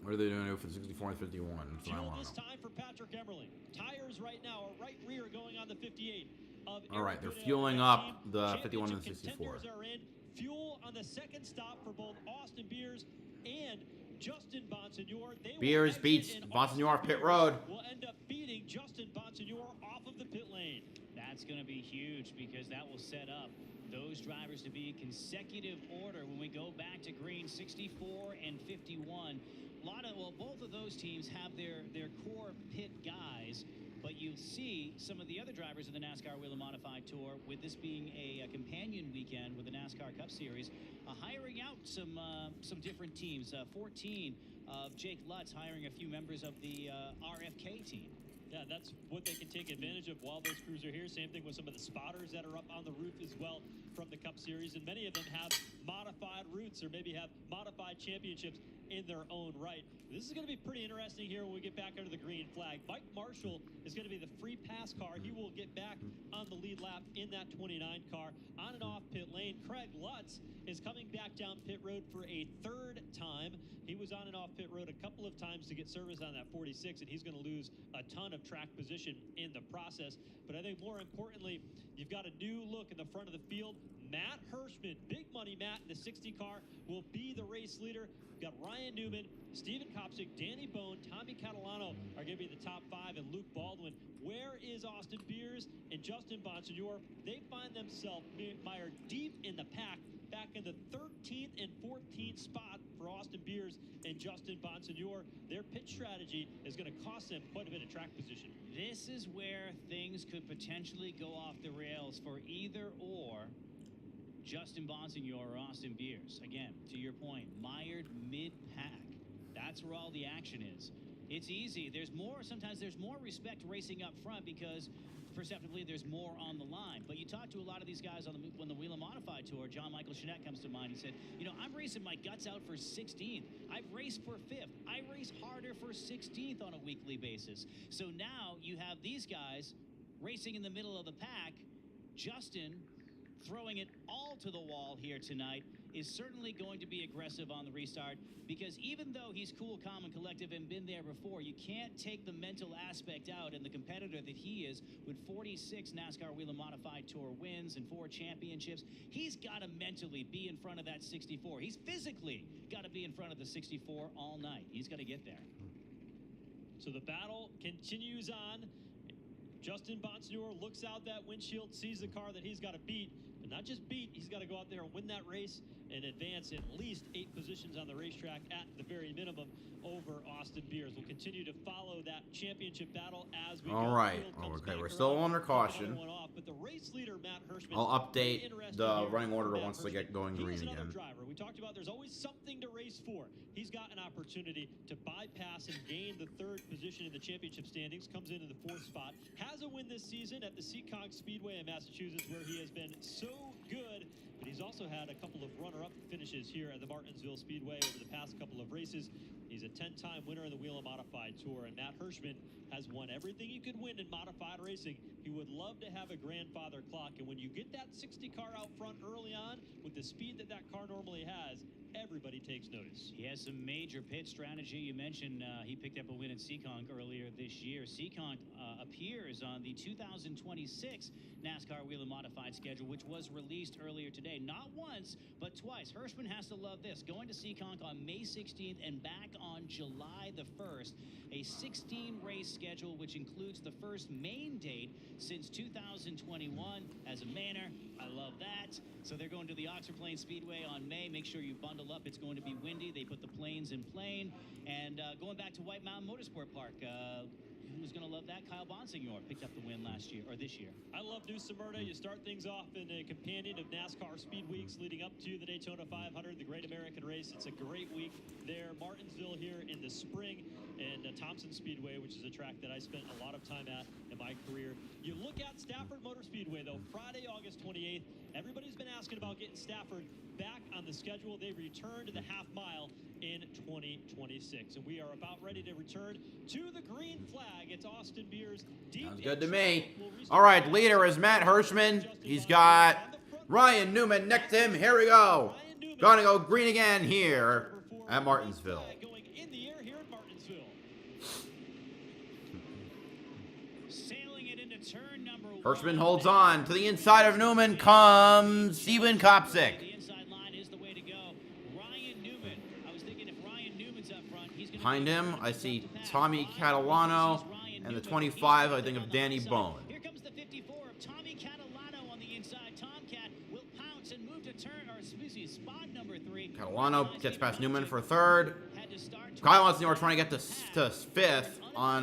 What are they doing for the 64 and 51? That's what I Fuel want this to know. time for Patrick Emmerling. Tires right now are right rear going on the 58 of All right, they're Eric fueling Goodale. up Team the 51 and the championship 64. contenders are in. Fuel on the second stop for both Austin Beers and Justin Bonsignor. Beers beats Bonsignor pit road. Will end up beating Justin Bonsignor off of the pit lane. That's going to be huge because that will set up those drivers to be in consecutive order when we go back to green 64 and 51. Both of those teams have their core pit guys, but you'll see some of the other drivers in the NASCAR Wheel and Modified Tour, with this being a companion weekend with the NASCAR Cup Series, hiring out some different teams. 14 of Jake Lutz hiring a few members of the RFK team. Yeah, that's what they can take advantage of while those crews are here. Same thing with some of the spotters that are up on the roof as well from the Cup Series. And many of them have modified routes or maybe have modified championships in their own right. This is going to be pretty interesting here when we get back under the green flag. Mike Marshall is going to be the free pass car. He will get back on the lead lap in that 29 car. On and off pit lane, Craig Lutz is coming back down pit road for a third time. He was on and off pit road a couple of times to get service on that 46, and he's going to lose a ton of track position in the process. But I think more importantly, you've got a new look in the front of the field. Matt Hirschman, big money Matt in the 60 car, will be the race leader. We've got Ryan Newman, Steven Kopczyk, Danny Bone, Tommy Catalano are going to be the top five, and Luke Baldwin. Where is Austin Beers and Justin Bonsignor? They find themselves mired deep in the pack, back in the 13th and 14th spot for Austin Beers and Justin Bonsignor. Their pit strategy is going to cost them quite a bit of track position. This is where things could potentially go off the rails for either or Justin Bonsignor or Austin Beers. Again, to your point, mired mid-pack. That's where all the action is. It's easy. Sometimes there's more respect racing up front because perceptibly there's more on the line. But you talk to a lot of these guys on the Wheel and Modified Tour. John Michael Chanette comes to mind. He said, I'm racing my guts out for 16th. I've raced for 5th. I race harder for 16th on a weekly basis. So now you have these guys racing in the middle of the pack. Justin, throwing it all to the wall here tonight, is certainly going to be aggressive on the restart because even though he's cool, calm, and collective and been there before, you can't take the mental aspect out, and the competitor that he is with 46 NASCAR Wheel and Modified Tour wins and 4 championships, he's got to mentally be in front of that 64. He's physically got to be in front of the 64 all night. He's got to get there. So the battle continues on. Justin Bonsignor looks out that windshield, sees the car that he's got to beat. But not just beat, he's got to go out there and win that race and advance at least 8 positions on the racetrack at the very minimum over Austin Beers. We'll continue to follow that championship battle as we go. All right. Okay, we're still under caution. But the race leader, Matt Hirschman, I'll update the running order once they get going green again. again. Driver. We talked about there's always something to race for. He's got an opportunity to bypass and gain the 3rd position in the championship standings, comes into the 4th spot, has a win this season at the Seekonk Speedway in Massachusetts where he has been so good, but he's also had a couple of runner-up finishes here at the Martinsville Speedway over the past couple of races. He's a 10-time winner of the Wheel and Modified Tour, and Matt Hirschman has won everything he could win in modified racing. He would love to have a grandfather clock, and when you get that 60 car out front early on with the speed that that car normally has, everybody takes notice. He has some major pit strategy. You mentioned he picked up a win at Seekonk earlier this year. Seekonk appears on the 2026 NASCAR Wheel and Modified schedule, which was released earlier today. Not once, but twice. Hirschman has to love this. Going to Seekonk on May 16th and back on July the 1st. A 16-race schedule, which includes the first main date since 2021. As a Manor, I love that. So they're going to the Oxford Plains Speedway on May. Make sure you bundle up. It's going to be windy. They put the planes in plane. And going back to White Mountain Motorsport Park, who's going to love that? Kyle Bonsignor picked up the win last year, or this year. I love New Smyrna. You start things off in a companion of NASCAR Speed Weeks leading up to the Daytona 500, the Great American Race. It's a great week there. Martinsville here in the spring, and Thompson Speedway, which is a track that I spent a lot of time at in my career. You look at Stafford Motor Speedway, though, Friday, August 28th. Everybody's been asking about getting Stafford back on the schedule. They returned to the half mile in 2026, and we are about ready to return to the green flag. It's Austin Beers. Sounds good to me. All right, leader is Matt Hirschman. He's got Ryan Newman next to him. Here we go. Gonna go green again here at Martinsville. Going in the air here at Martinsville. Sailing it into turn number 1. Hirschman holds on. To the inside of Newman comes Steven Kopsick. The inside line is the way to go. Ryan Newman. I was thinking if Ryan Newman's up front, he's going to Behind him, I see Tommy Catalano. And the 25, I think of Danny Bone. Here comes the 54 of Tommy Catalano on the inside. Tomcat will pounce and move to turn, or excuse me, spot number 3. Catalano gets past Newman for third. Had to start Kyle Bonsignor trying to get to fifth on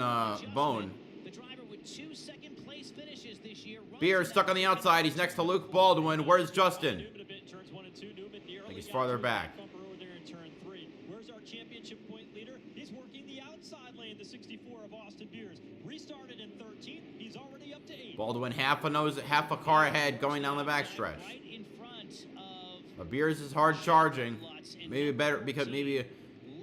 Bone. The driver with 2 second-place finishes this year. Beers stuck on the outside. He's next to Luke Baldwin. Where's Justin? Newman a bit, turns 1 and 2. Newman nearly I think he's got farther the back. bumper over there in turn 3. Where's our championship point leader? He's working the outside lane, the 64 of Austin Beers. Restarted in 13th. He's already up to 8. Baldwin half a car ahead going down the backstretch. Right in front of But Beers is hard charging. Maybe better because maybe a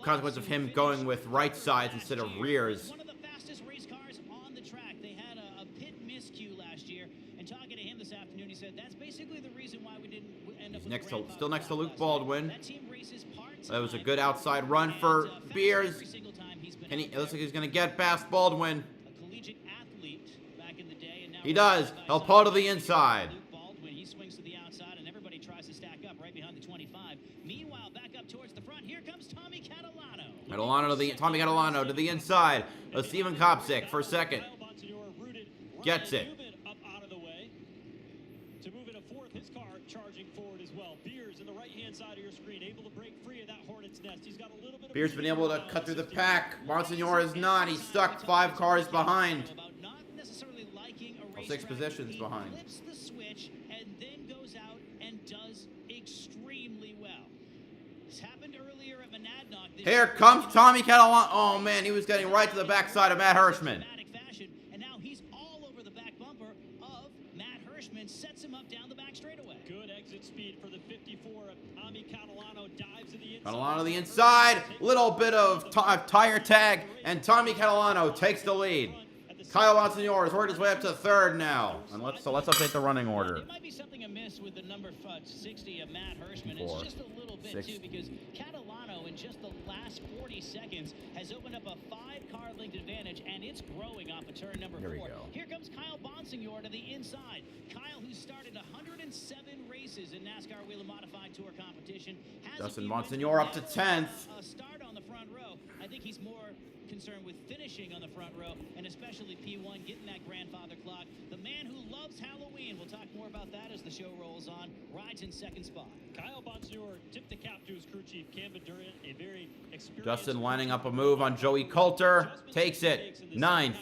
consequence of him going with right sides instead of rears. One of the fastest race cars on the track. They had a pit miscue last year, and talking to him this afternoon, he said that's basically the reason why we didn't end up He's with next the to, still next to Luke last Baldwin. That team races part-time. That was a good outside run for Beers. Every single time he's been And out it looks there. like he's going to get past Baldwin. A collegiate athlete back in the day, and now He does. He'll pull to the inside. Luke Baldwin, he swings to the outside, and everybody tries to stack up right behind the 25. Meanwhile, back up towards the front, here comes Tommy Catalano. Tommy Catalano to the inside of Steven Kopsick for second. Kyle Bonsignor rooted. Gets Ryan it. Newman up out of the way to move into 4th. His car charging forward as well. Beers in the right-hand side of your screen, able to break free of that hornet's nest. He's got a little bit of Beers been able to cut through the pack. Monsignor is not. He's stuck 5 cars behind. About not necessarily liking a Well, 6 racetrack. positions He behind. flips the switch and then goes out and does extremely well. This happened earlier at Monadnock. This Here year. comes Tommy Catalano. Oh, man, he was getting right to the backside of Matt Hirschman. Dramatic fashion, and now he's all over the back bumper of Matt Hirschman, sets him up down the back straightaway. Good exit speed for the 54 of Tommy Catalano. Dives to the inside. Catalano to the inside. Little bit of tire tag, and Tommy Catalano takes the lead. Kyle Monsignor has worked his way up to 3rd now. And let's update the running order. It might be something amiss with the number 60 of Matt Hirschman. It's 4, just a little bit 6. too, because Catalano in just the last 40 seconds has opened up a 5-car length advantage, and it's growing off of turn number Here we 4. go. Here comes Kyle Bonsignor to the inside. Kyle, who started 107 races in NASCAR Wheel and Modified Tour competition, has Justin a few Monsignor up to never 10th. a start on the front row. I think he's more concerned with finishing on the front row, and especially P1 getting that grandfather clock. The man who loves Halloween, we'll talk more about that as the show rolls on, rides in 2nd spot. Kyle Bonsignor tipped the cap to his crew chief, Cam Durant, a very experienced... Justin lining up a move on Joey Coulter. Takes it. 9th.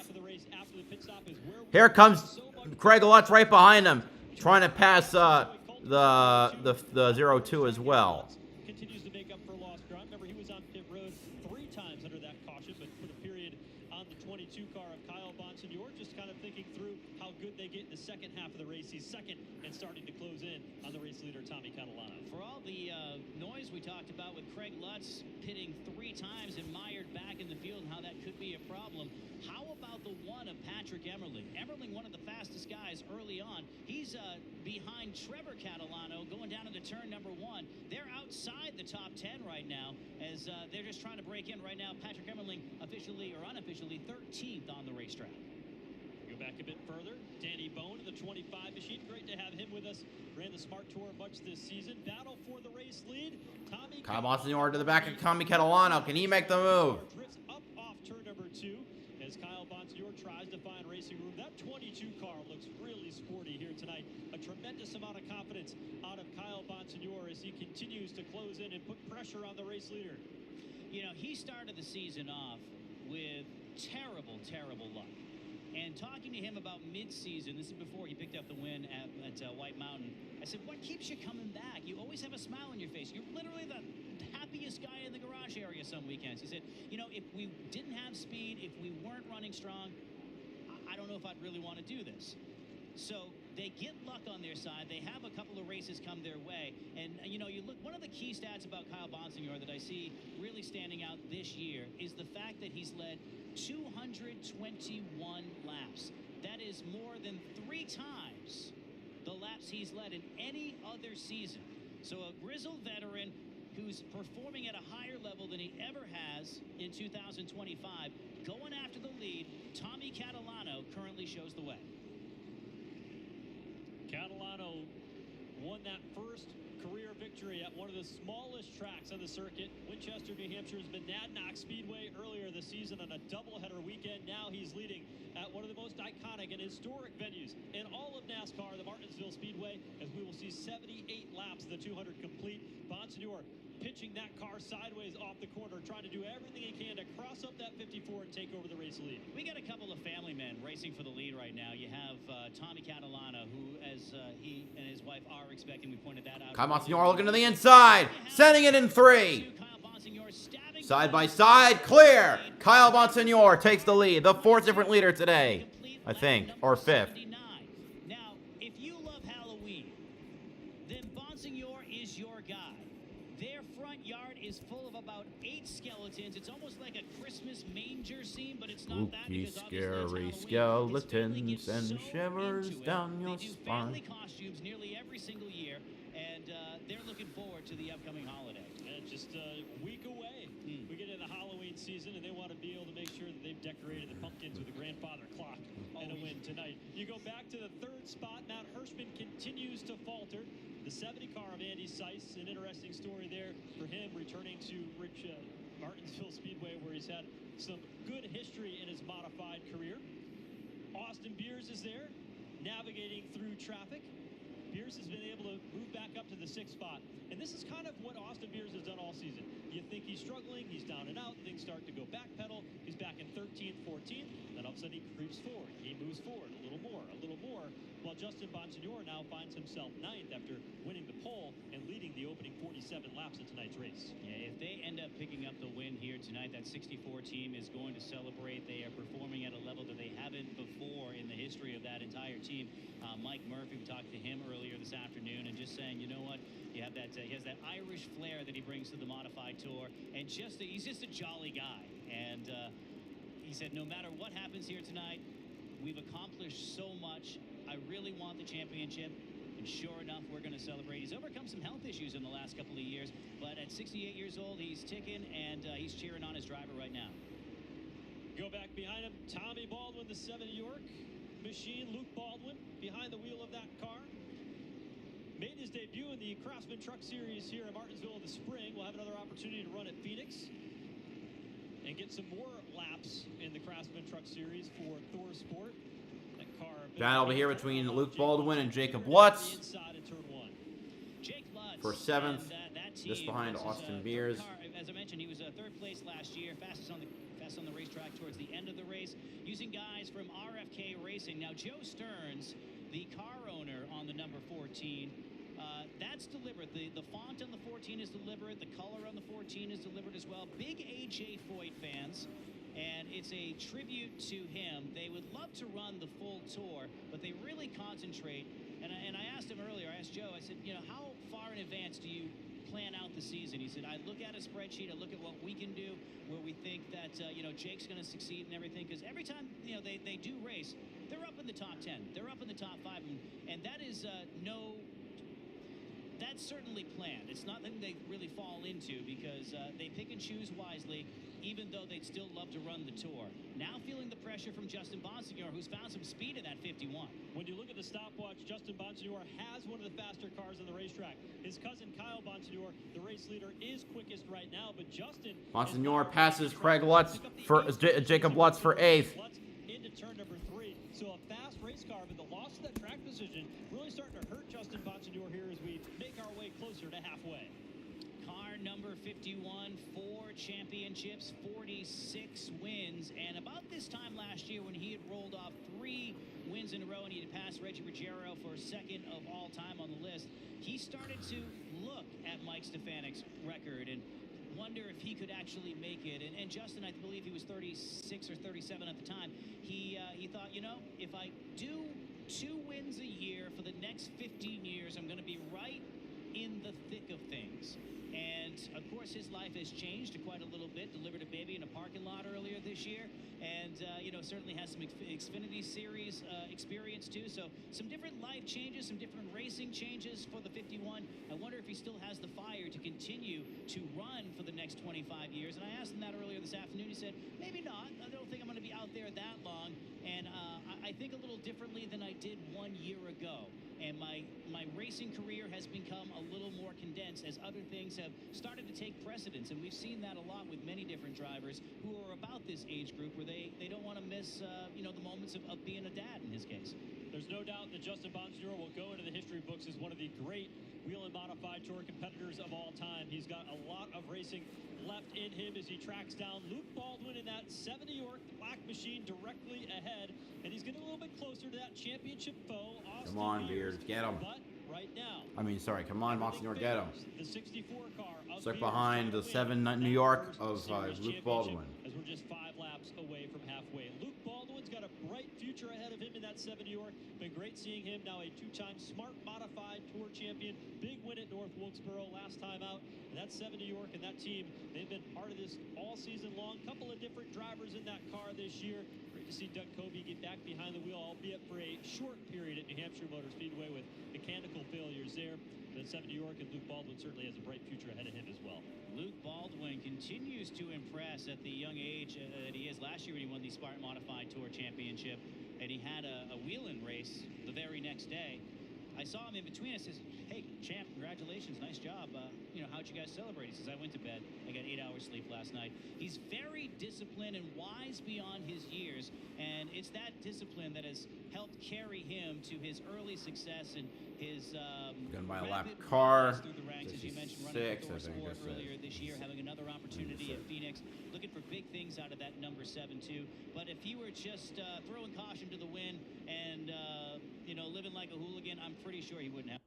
Here comes Craig Lutz right behind him, trying to pass the 0-2 as well. Continues to make up for lost ground. Remember, he was on pit road 3 times under that caution, but put a period on the 22 car of Kyle Bonsignor. Just kind of thinking through how good they get in the second half of the race. He's second and starting to close in on the race leader, Tommy Catalano. For all the noise we talked about with Craig Lutz pitting 3 times and mired back in the field and how that could be a problem, how about the one of Patrick Emmerling? Emmerling, one of the fastest guys early on. He's behind Trevor Catalano going down into turn number 1. They're outside the top 10 right now as they're just trying to break in right now. Patrick Emmerling officially or unofficially 13th on the racetrack. Go back a bit further. Danny Bone in the 25 machine. Great to have him with us. Ran the Smart Tour much this season. Battle for the race lead. Kyle Bonsignore to the back of Tommy Catalano. Can he make the move? Drifts up off turn number 2 as Kyle Bonsignore tries to find racing room. That 22 car looks really sporty here tonight. A tremendous amount of confidence out of Kyle Bonsignore as he continues to close in and put pressure on the race leader. You know, he started the season off with terrible, terrible luck. And talking to him about mid-season, this is before he picked up the win at White Mountain, I said, what keeps you coming back? You always have a smile on your face. You're literally the happiest guy in the garage area some weekends. He said, you know, if we didn't have speed, if we weren't running strong, I don't know if I'd really want to do this. So they get luck on their side. They have a couple of races come their way. And, you know, you look, one of the key stats about Kyle Bonsignore that I see really standing out this year is the fact that he's led 221 laps. That is more than 3 times the laps he's led in any other season. So a grizzled veteran who's performing at a higher level than he ever has in 2025, going after the lead. Tommy Catalano currently shows the way. Catalano won that first career victory at one of the smallest tracks on the circuit. Winchester, New Hampshire's Monadnock Speedway earlier this season on a doubleheader weekend. Now he's leading at one of the most iconic and historic venues in all of NASCAR, the Martinsville Speedway, as we will see 78 laps of the 200 complete. Bonsignore pitching that car sideways off the corner, trying to do everything he can to cross up that 54 and take over the race lead. We got a couple of family men racing for the lead right now. You have Tommy Catalano, who, as he and his wife are expecting, we pointed that out. Kyle Bonsignore looking to the inside, sending it in 3. Side by side, clear. Kyle Bonsignore takes the lead, the 4th different leader today, I think, or 5th. Now, if you love Halloween, then Bonsignore is your guy. Their front yard is full of about 8 skeletons. It's almost like a Christmas manger scene, but it's not that. Spooky, Because scary skeletons and shivers down your They do spine. family costumes nearly every single year, and they're looking forward to the upcoming holiday. And just a week away, we get into the Halloween season, and they want to be able to make sure that they've decorated the pumpkins with a grandfather clock and a win tonight. You go back to the 3rd spot. Matt Hirschman continues to falter. The 70 car of Andy Seiss, an interesting story there for him, returning to Martinsville Speedway, where he's had some good history in his modified career. Austin Beers is there, navigating through traffic. Beers has been able to move back up to the 6th spot. And this is kind of what Austin Beers has done all season. You think he's struggling, he's down and out, things start to go backpedal. He's back in 13th, 14th, then all of a sudden he creeps forward. He moves forward a little more, while Justin Bonsignore now finds himself 9th after winning the pole and leading the opening 47 laps of tonight's race. Yeah, if they end up picking up the win here tonight, that 64 team is going to celebrate. They are performing at a level that they haven't before in the history of that entire team. Mike Murphy, we talked to him earlier this afternoon, and just saying, you know what, you have that he has that Irish flair that he brings to the modified tour, and he's just a jolly guy. And he said, no matter what happens here tonight, we've accomplished so much. I really want the championship. And sure enough, we're going to celebrate. He's overcome some health issues in the last couple of years, but at 68 years old, he's ticking, and he's cheering on his driver right now. Go back behind him, Tommy Baldwin, the 7 York machine. Luke Baldwin behind the wheel of that car. Made his debut in the Craftsman Truck Series here in Martinsville in the spring. We'll have another opportunity to run at Phoenix and get some more laps in the Craftsman Truck Series for Thor Sport. That car Battle here between Luke Baldwin and Jacob Lutz inside in turn 1. Jake Lutz for 7th, that team, just behind this is, Austin Beers. As I mentioned, he was 3rd place last year, fastest on the racetrack towards the end of the race, using guys from RFK Racing. Now, Joe Stearns, the car owner on the number 14, that's deliberate. The font on the 14 is deliberate. The color on the 14 is deliberate as well. Big AJ Foyt fans, and it's a tribute to him. They would love to run the full tour, but they really concentrate. And I asked him earlier, I asked Joe, I said, you know, how far in advance do you plan out the season? He said, I look at a spreadsheet, I look at what we can do, where we think that, you know, Jake's going to succeed and everything, because every time, you know, they do race, they're up in the top 10. They're up in the top 5, and that is that's certainly planned. It's not something they really fall into, because they pick and choose wisely. even though they'd still love to run the Tour. Now feeling the pressure from Justin Bonsignor, who's found some speed in that 51. When you look at the stopwatch, Justin Bonsignor has one of the faster cars on the racetrack. His cousin Kyle Bonsignor, the race leader, is quickest right now, but Justin... Bonsignor passes Craig Lutz for Jacob Lutz for 8th. Lutz into turn number 3. So a fast race car, but the loss of that track position really starting to hurt Justin Bonsignor here as we make our way closer to halfway. Car number 51, 4 championships, 46 wins, and about this time last year when he had rolled off 3 wins in a row and he had passed Reggie Ruggiero for second of all time on the list, he started to look at Mike Stefanik's record and wonder if he could actually make it. And Justin, I believe he was 36 or 37 at the time. He thought, you know, if I do 2 wins a year for the next 15 years, I'm going to be right in the thick of things. And of course, his life has changed quite a little bit. Delivered a baby in a parking lot earlier this year, and you know, certainly has some Xfinity Series experience too. So some different life changes, some different racing changes for the 51. I wonder if he still has the fire to continue to run for the next 25 years. And I asked him that earlier this afternoon. He said, maybe not. I don't think I'm going to be out there that long. And I think a little differently than I did 1 year ago. And my racing career has become a little more condensed as other things have started to take precedence. And we've seen that a lot with many different drivers who are about this age group where they don't want to miss, you know, the moments of being a dad in his case. There's no doubt that Justin Bonsignor will go into the history books as one of the great wheel and modified tour competitors of all time. He's got a lot of racing left in him as he tracks down Luke Baldwin in that 7 New York black machine directly ahead. And he's getting a little bit closer to that championship foe, Austin Come on, Beers. Beers, get him. But right now, I mean, sorry, come on, Bonsignor, get him. the 64 car of Stuck Beers behind the to 7 win New that York World of Series Luke championship Baldwin. As we're just 5 laps away from halfway. Luke Baldwin's got a bright future ahead of him in that 7 New York. Been great seeing him, now a 2-time smart modified tour champion. Big win at North Wilkesboro last time out. And that 7 New York and that team, they've been part of this all season long. Couple of different drivers in that car this year. Great to see Doug Covey get back behind the wheel, albeit for a short period at New Hampshire Motor Speedway with mechanical failures there. The 7 New York and Luke Baldwin certainly has a bright future ahead of him as well. Luke Baldwin continues to impress at the young age that he is. Last year when he won the Spartan Modified Tour Championship, and he had a wheel-in race the very next day. I saw him in between. I says, hey, champ, congratulations, nice job. You know, how'd you guys celebrate? He says, I went to bed. I got 8 hours sleep last night. He's very disciplined and wise beyond his years, and it's that discipline that has helped carry him to his early success and his Gonna buy a lap rapid car. rise through the ranks, as you mentioned, running for 56, I think Sport this is. earlier this year, having another opportunity at 56. Phoenix, looking for big things out of that number 7 too. But if he were just throwing caution to the wind and you know, living like a hooligan, I'm pretty sure he wouldn't have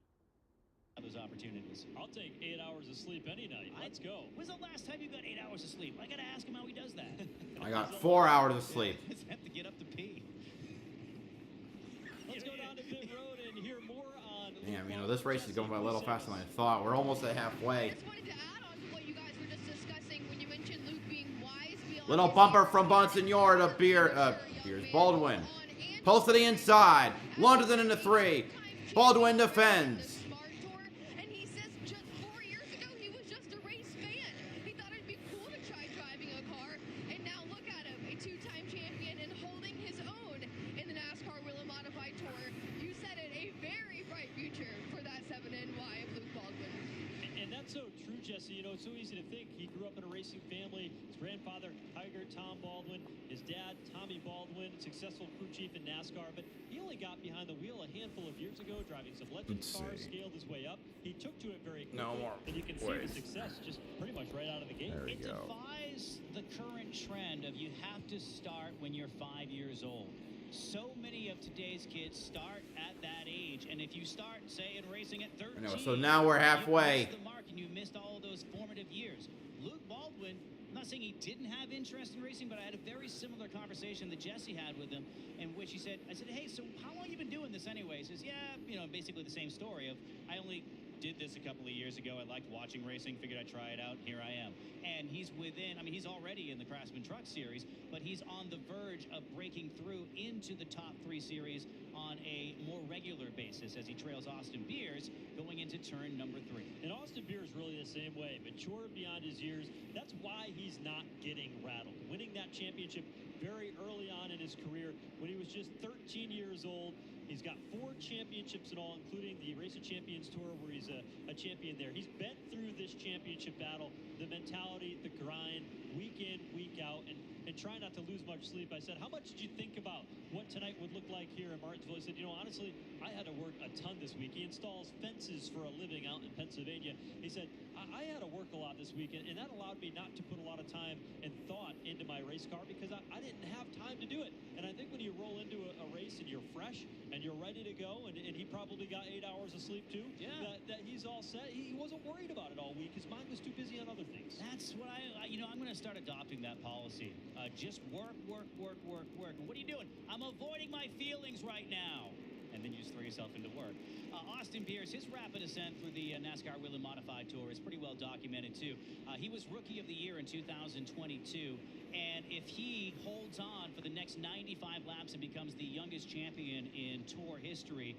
those opportunities. I'll take 8 hours of sleep any night. Let's go. When's the last time you got 8 hours of sleep? I gotta ask him how he does that. I got 4 hours of sleep. He doesn't have to get up to pee. Let's go down to pit road and hear more on. Damn, you know, this race is going by a little faster than I thought. We're almost at I halfway. just wanted to add on to what you guys were just discussing when you mentioned Luke being wise beyond Little his bumper years. from Bonsignor to Beers Baldwin. Pulls to the inside. Launches it into 3. Baldwin defends. Smart Tour, and he says just 4 years ago he was just a race fan. He thought it'd be cool to try driving a car, and now look at him, a 2-time champion and holding his own in the NASCAR Wheel and Modified Tour. You said it, a very bright future for that 7NY of Luke Baldwin. And that's so true, Jesse. You know, it's so easy to think. He grew up in a racing family. His grandfather, Tiger Tom Baldwin. His dad, Tommy Baldwin, successful crew chief in NASCAR. But he only got behind the wheel a handful of years ago, driving some legend Let's cars, see. scaled his way up. He took to it very quickly. No more And you can see ways. the success just pretty much right out of the gate. There we It go. defies the current trend of you have to start when you're 5 years old. So many of today's kids start at that age, and if you start, say, in racing at 13, I know, so now we're halfway. you missed the mark and you missed all of those formative years. Luke Baldwin, I'm not saying he didn't have interest in racing, but I had a very similar conversation that Jesse had with him, in which he said, I said, hey, so how long you been doing this anyway? He says, yeah, you know, basically the same story of, I only did this a couple of years ago. I liked watching racing, figured I'd try it out, and here I am. And he's within, I mean, he's already in the Craftsman Truck Series, but he's on the verge of breaking through into the top 3 series on a more regular basis. basis as he trails Austin Beers going into turn number 3. And Austin Beers really the same way, mature beyond his years. That's why he's not getting rattled. Winning that championship very early on in his career when he was just 13 years old. He's got 4 championships in all, including the Race of Champions Tour, where he's a champion there. He's been through this championship battle, the mentality, the grind, week in, week out, and try not to lose much sleep. I said, how much did you think about what tonight would look like here in Martinsville? He said, you know, honestly, I had to work a ton this week. He installs fences for a living out in Pennsylvania. He said, I had to work a lot this week, and that allowed me not to put a lot of time and thought into my race car because I didn't have time to do it. And I think when you roll into a race and you're fresh and you're ready to go, and he probably got 8 hours of sleep too, that he's all set. He wasn't worried about it all week. His mind was too busy on other things. That's what I'm going to start adopting that policy. Just work, work, work, work, work. And what are you doing? I'm avoiding my feelings right now. And then you just throw yourself into work. Austin Beers, his rapid ascent through the NASCAR Wheel and Modified Tour is pretty well documented too. He was Rookie of the Year in 2022, and if he holds on for the next 95 laps and becomes the youngest champion in Tour history,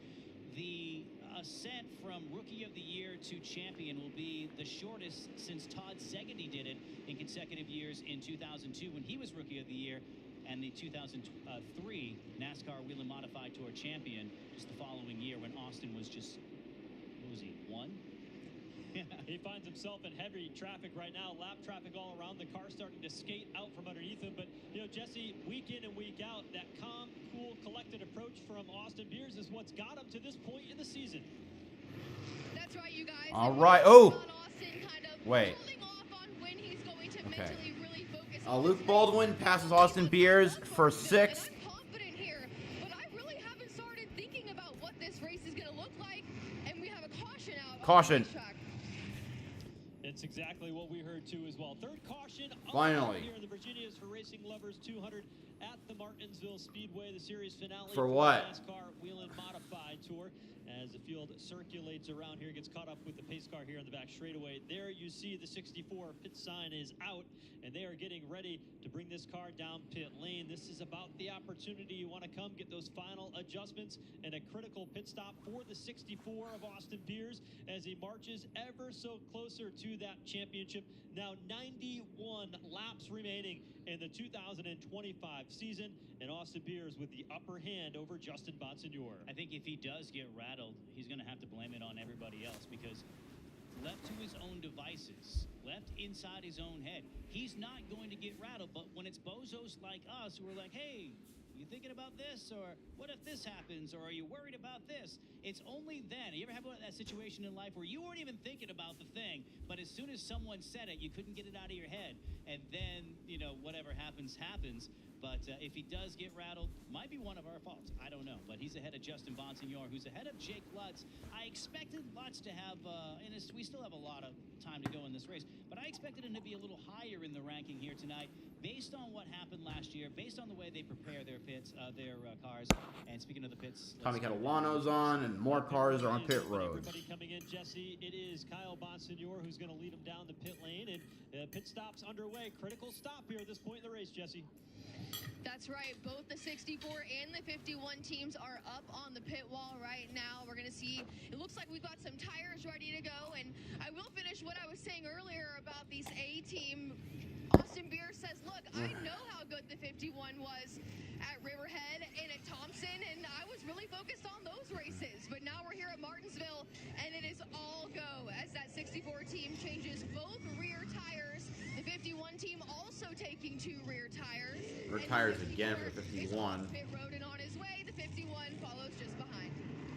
the ascent from Rookie of the Year to champion will be the shortest since Todd Segedy did it in consecutive years in 2002 when he was Rookie of the Year, and the 2003 NASCAR Wheel and Modified Tour champion just the following year when Austin was just, what was he, 1? He finds himself in heavy traffic right now, lap traffic all around, the car starting to skate out from underneath him. But, you know, Jesse, week in and week out, that calm, cool, collected approach from Austin Beers is what's got him to this point in the season. That's right, you guys. All right. Oh, wait. Okay. Luke Baldwin passes Austin Beers for 6th. Confident here, but I really haven't started thinking about what this race is going to look like, and we have a caution out. Caution. It's exactly what we heard too as well. Third caution. Finally. Here in the Virginias for Racing Lovers 200 at the Martinsville Speedway, the series finale for what? NASCAR Wheel and Modified Tour. As the field circulates around here, gets caught up with the pace car here in the back straightaway. There you see the 64 pit sign is out, and they are getting ready to bring this car down pit lane. This is about the opportunity you want to come get those final adjustments and a critical pit stop for the 64 of Austin Beers as he marches ever so closer to that championship. Now 91 laps remaining in the 2025 season, and Austin Beers with the upper hand over Justin Bonsignor. I think if he does get rattled, he's going to have to blame it on everybody else because left to his own devices, left inside his own head, he's not going to get rattled. But when it's bozos like us who are like, hey, you thinking about this? Or what if this happens? Or are you worried about this? It's only then. You ever have that situation in life where you weren't even thinking about the thing, but as soon as someone said it, you couldn't get it out of your head. And then, you know, whatever happens, happens. But if he does get rattled, might be one of our faults. I don't know. But he's ahead of Justin Bonsignor, who's ahead of Jake Lutz. I expected Lutz to have, and we still have a lot of time to go in this race, but I expected him to be a little higher in the ranking here tonight based on what happened last year, based on the way they prepare their pits, their cars. And speaking of the pits, Tommy Catalano's on, and more cars are on pit road. Everybody coming in, Jesse. It is Kyle Bonsignor who's going to lead him down the pit lane, and pit stop's underway. Critical stop here at this point in the race, Jesse. That's right. Both the 64 and the 51 teams are up on the pit wall right now. We're going to see, it looks like we've got some tires ready to go. And I will finish what I was saying earlier about these A-team. Austin Beers says, look, I know how good the 51 was at Riverhead and at Thompson, and I was really focused on those races. But now we're here at Martinsville, and it is all go as that 64 team changes both rear tires. The 51 team also taking 2 rear tires. Rear tires again for the 51. Pit road and on his way. The 51 follows just behind.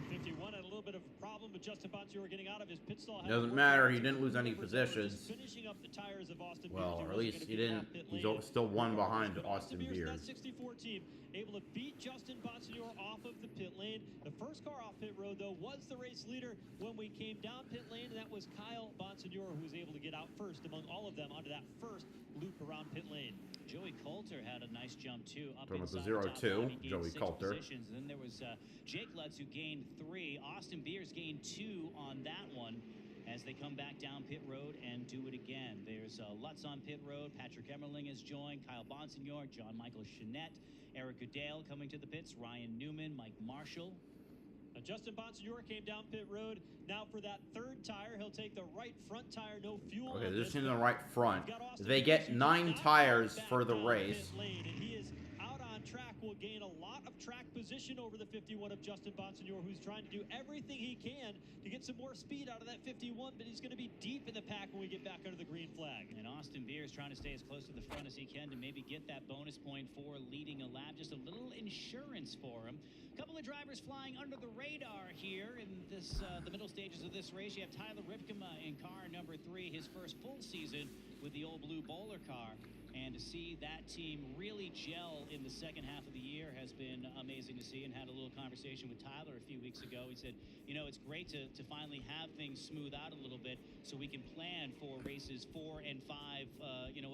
51 had a little bit of a problem with Justin Bonsignor getting out of his pit stall. Doesn't matter. He didn't lose any positions. Finishing up the tires of Austin Well, Beers. or at least he didn't. He's still one behind Austin Beers. That 64 team able to beat Justin Bonsignor off of the pit lane. The first car off pit road, though, was the race leader when we came down pit lane, and that was Kyle Bonsignor, who was able to get out first among all of them onto that first loop around pit lane. Joey Coulter had a nice jump too. Up Talking about the inside top 0-2, line, he gained Joey 6 Coulter. positions. And then there was Jake Lutz who gained 3. Austin Beers gained 2 on that one as they come back down pit road and do it again. There's Lutz on pit road. Patrick Emmerling has joined. Kyle Bonsignor, John Michael Chenette, Eric Goodale coming to the pits. Ryan Newman, Mike Marshall. Justin Bonsignore came down pit road. Now for that third tire, he'll take the right front tire, no fuel. Okay, they're just in the right front. They get 9 tires for the race. And he is out on track, will gain a lot of track position over the 51 of Justin Bonsignore, who's trying to do everything he can to get some more speed out of that 51, but he's going to be deep in the pack when we get back under the green flag. And Austin Beers trying to stay as close to the front as he can to maybe get that bonus point for leading a lap. Just a little insurance for him. A couple of drivers flying under the radar here in this the middle stages of this race. You have Tyler Ripken in car number 3, his first full season with the old blue bowler car. And to see that team really gel in the second half of the year has been amazing to see, and had a little conversation with Tyler a few weeks ago. He said, you know, it's great to finally have things smooth out a little bit so we can plan for races 4 and 5,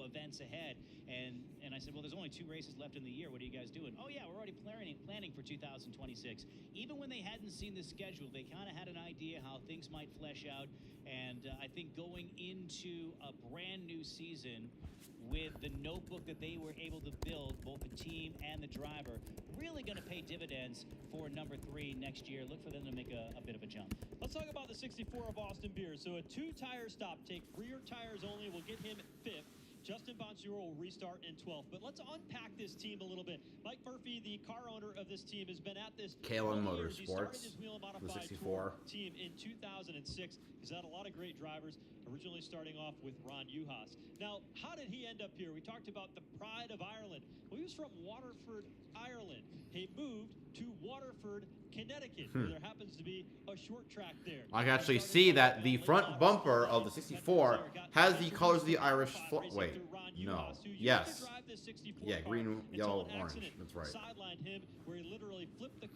events ahead. And I said, well, there's only 2 races left in the year. What are you guys doing? Oh, yeah, we're already planning for 2026. Even when they hadn't seen the schedule, they kind of had an idea how things might flesh out. And I think going into a brand new season with the notebook that they were able to build, both the team and the driver, really going to pay dividends for number 3 next year. Look for them to make a bit of a jump. Let's talk about the 64 of Austin Beers. So a 2-tire stop, take rear tires only, will get him 5th. Justin Bonsignore will restart in 12th. But let's unpack this team a little bit. Mike Murphy, the car owner of this team, has been at this Kalen for years. He started Motorsports, his wheel and the modified 64 team in 2006. He's had a lot of great drivers, originally starting off with Ron Juhas. Now, how did he end up here? We talked about the pride of Ireland. Well, he was from Waterford, Ireland. He moved to Waterford, Connecticut, where there happens to be a short track there. I can actually see that the front bumper of the 64 has the colors of the Irish flag. Wait, no. Yes. Yeah, green, yellow, orange. That's right.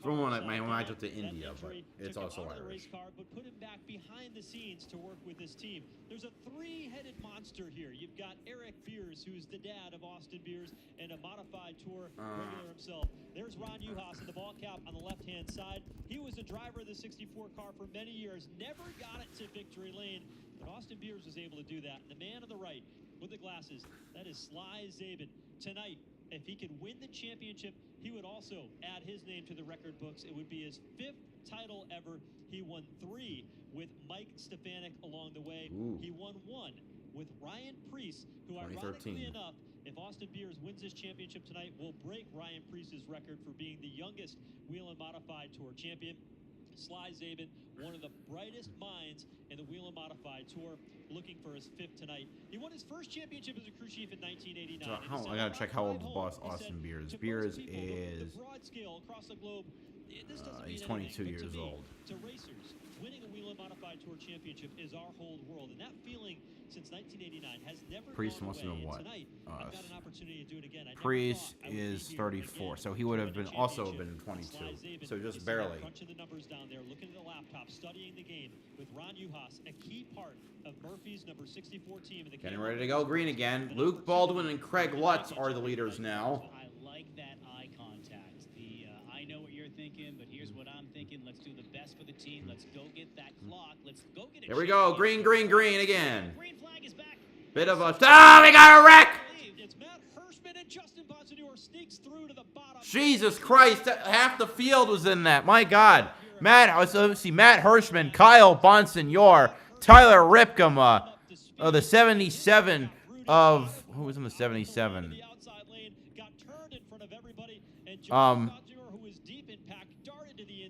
From when I went to India, but it's also Irish. But put him back behind the scenes to work with this team. There's a 3-headed monster here. You've got Eric Beers, who's the dad of Austin Beers and a modified tour regular himself. There's Ron Juhas in the ball cap on the left-hand side. He was a driver of the 64 car for many years, never got it to victory lane, but Austin Beers was able to do that. And the man on the right with the glasses, that is Sly Zabin. Tonight, if he could win the championship, he would also add his name to the record books. It would be his 5th title ever. He won 3 with Mike Stefanik along the way. Ooh. He won 1 with Ryan Preece, who ironically enough, if Austin Beers wins this championship tonight, will break Ryan Preece's record for being the youngest wheel and modified tour champion. Sly Zabin, one of the brightest minds in the wheel and modified tour, looking for his 5th tonight. He won his first championship as a crew chief in 1989. So I gotta check how old the boss Austin Beers. Beers is broad scale across the globe. This doesn't he's mean 22 anything, years to me, old. To racers, winning a wheel and modified tour championship is our whole world, and that feeling since 1989 has never Priest gone must away. have been And what? tonight, I've got an opportunity to do it again. I never Priest thought I would be is here 34, again so he would have to win been a also championship. been Sly 22, Zabin, so you just see him barely. crunching the numbers down there, looking at the laptop, studying the game with Ron Juhas, a key part of Murphy's number 64 team in the Getting ready to go green again. Luke Baldwin and Craig Lutz are the leaders now. I like that eye contact. I know what you're thinking, but here's what I'm thinking. Let's do the best for the team. Let's go get that clock. Let's go get it. Here we go. Green, green, green again. Green flag is back. Bit of a... Oh, we got a wreck! It's Matt Hirschman and Justin Bonsignore sneaks through to the bottom. Jesus Christ, half the field was in that. My God. Matt Hirschman, Kyle Bonsignore, Tyler Ripken, the 77 of... Who was in the 77?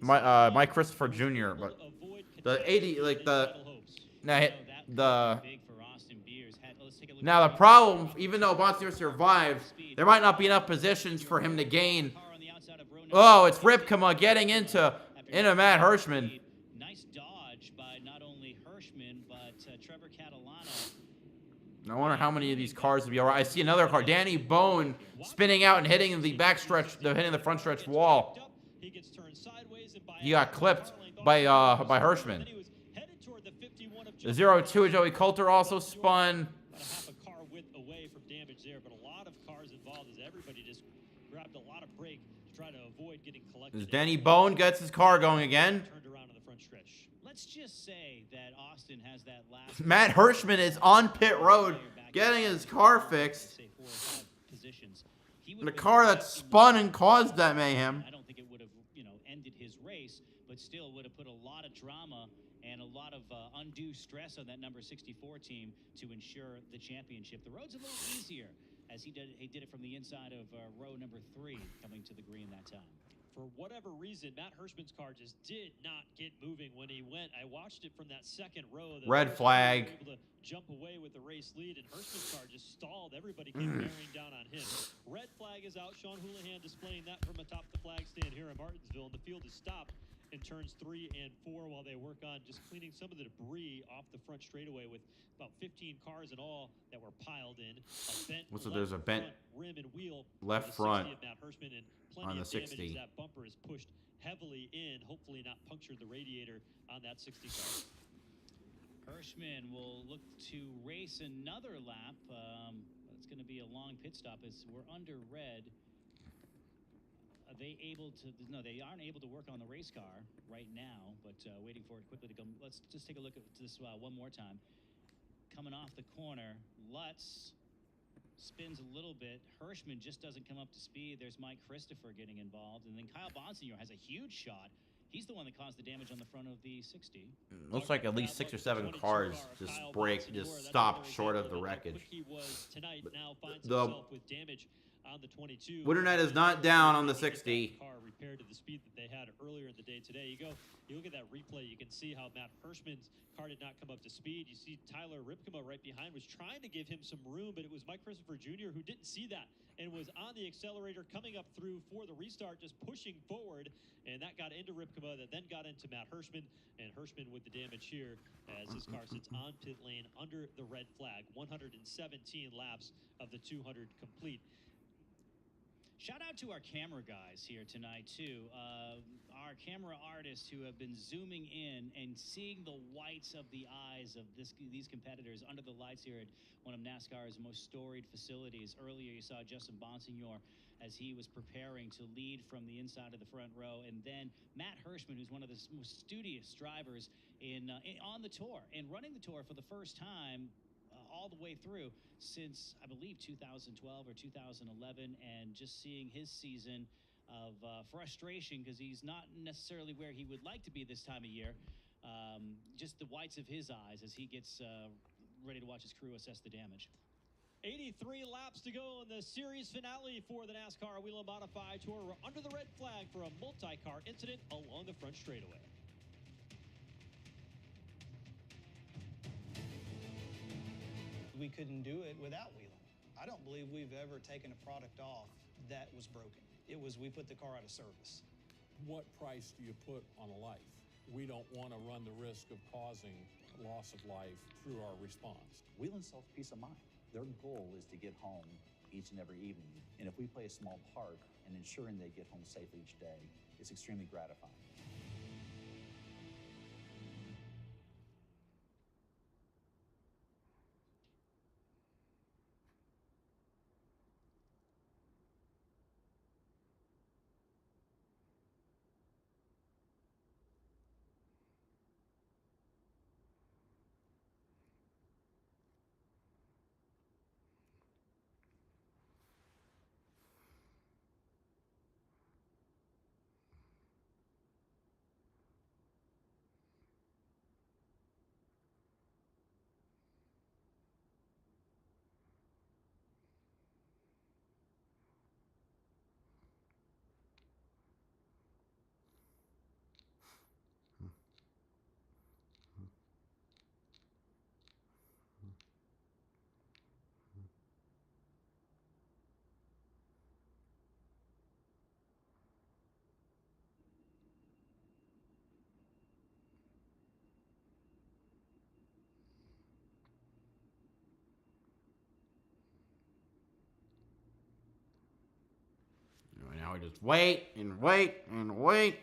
Mike Christopher Jr., but the 80, like the... Now the problem, even though Bonsignore survived, there might not be enough positions for him to gain. Oh, it's Ripken getting into Matt Hirschman. Nice dodge by not only Hirschman but Trevor Catalano. I wonder how many of these cars will be all right. I see another car, Danny Bone, spinning out and hitting the backstretch, hitting the front stretch wall. He got clipped by Hirschman. The 02 Joey Coulter also spun. Half a car width away from damage there, but a lot of cars involved as everybody just grabbed a lot of brake to try to avoid getting collected. As Danny Bone gets his car going again. Turned around on the front stretch. Let's just say that Austin has that last. Matt Hirschman is on pit road getting his car fixed. The car that spun and caused that mayhem. I don't think it would have, ended his race, but still would have put a lot of drama and a lot of undue stress on that number 64 team to ensure the championship. The road's a little easier, as he did it from the inside of row number 3 coming to the green that time. For whatever reason, Matt Hirschman's car just did not get moving when he went. I watched it from that second row. Red flag. He was able to jump away with the race lead, and Hirschman's car just stalled. Everybody came bearing down on him. Red flag is out. Sean Houlihan displaying that from atop the flag stand here in Martinsville, and the field is stopped in turns 3 and 4 while they work on just cleaning some of the debris off the front straightaway, with about 15 cars in all that were piled in. So there's a bent rim and wheel left front of Matt Hirschman, and plenty on the of damage 60. as that bumper is pushed heavily in, hopefully not punctured the radiator on that 60 car. Hirschman will look to race another lap. It's going to be a long pit stop as we're under red. Are they able to? No, they aren't able to work on the race car right now, but waiting for it quickly to come. Let's just take a look at this one more time. Coming off the corner, Lutz spins a little bit. Hirschman just doesn't come up to speed. There's Mike Christopher getting involved, and then Kyle Bonsignor has a huge shot. He's the one that caused the damage on the front of the 60. Looks like at least 6 or 7 cars just stopped short of the wreckage. He was tonight now finds The himself with damage on the 22. Winternet is not down on the 60. Car repaired to the speed that they had earlier in the day today. You look at that replay, you can see how Matt Hirschman's car did not come up to speed. You see Tyler Ripkema right behind was trying to give him some room, but it was Mike Christopher Jr. who didn't see that and was on the accelerator coming up through for the restart, just pushing forward, and that got into Ripkema, that then got into Matt Hirschman, and Hirschman with the damage here as his car sits on pit lane under the red flag. 117 laps of the 200 complete. Shout out to our camera guys here tonight, too. Our camera artists who have been zooming in and seeing the whites of the eyes of these competitors under the lights here at one of NASCAR's most storied facilities. Earlier, you saw Justin Bonsignor as he was preparing to lead from the inside of the front row. And then Matt Hirschman, who's one of the most studious drivers on the tour and running the tour for the first time all the way through since, I believe, 2012 or 2011, and just seeing his season of frustration because he's not necessarily where he would like to be this time of year. Just the whites of his eyes as he gets ready to watch his crew assess the damage. 83 laps to go in the series finale for the NASCAR Whelen Modified Tour. We're under the red flag for a multi-car incident along the front straightaway. We couldn't do it without Whelen. I don't believe we've ever taken a product off that was broken. It was, we put the car out of service. What price do you put on a life? We don't want to run the risk of causing loss of life through our response. Whelen sells peace of mind. Their goal is to get home each and every evening. And if we play a small part in ensuring they get home safely each day, it's extremely gratifying. Now we just wait and wait and wait.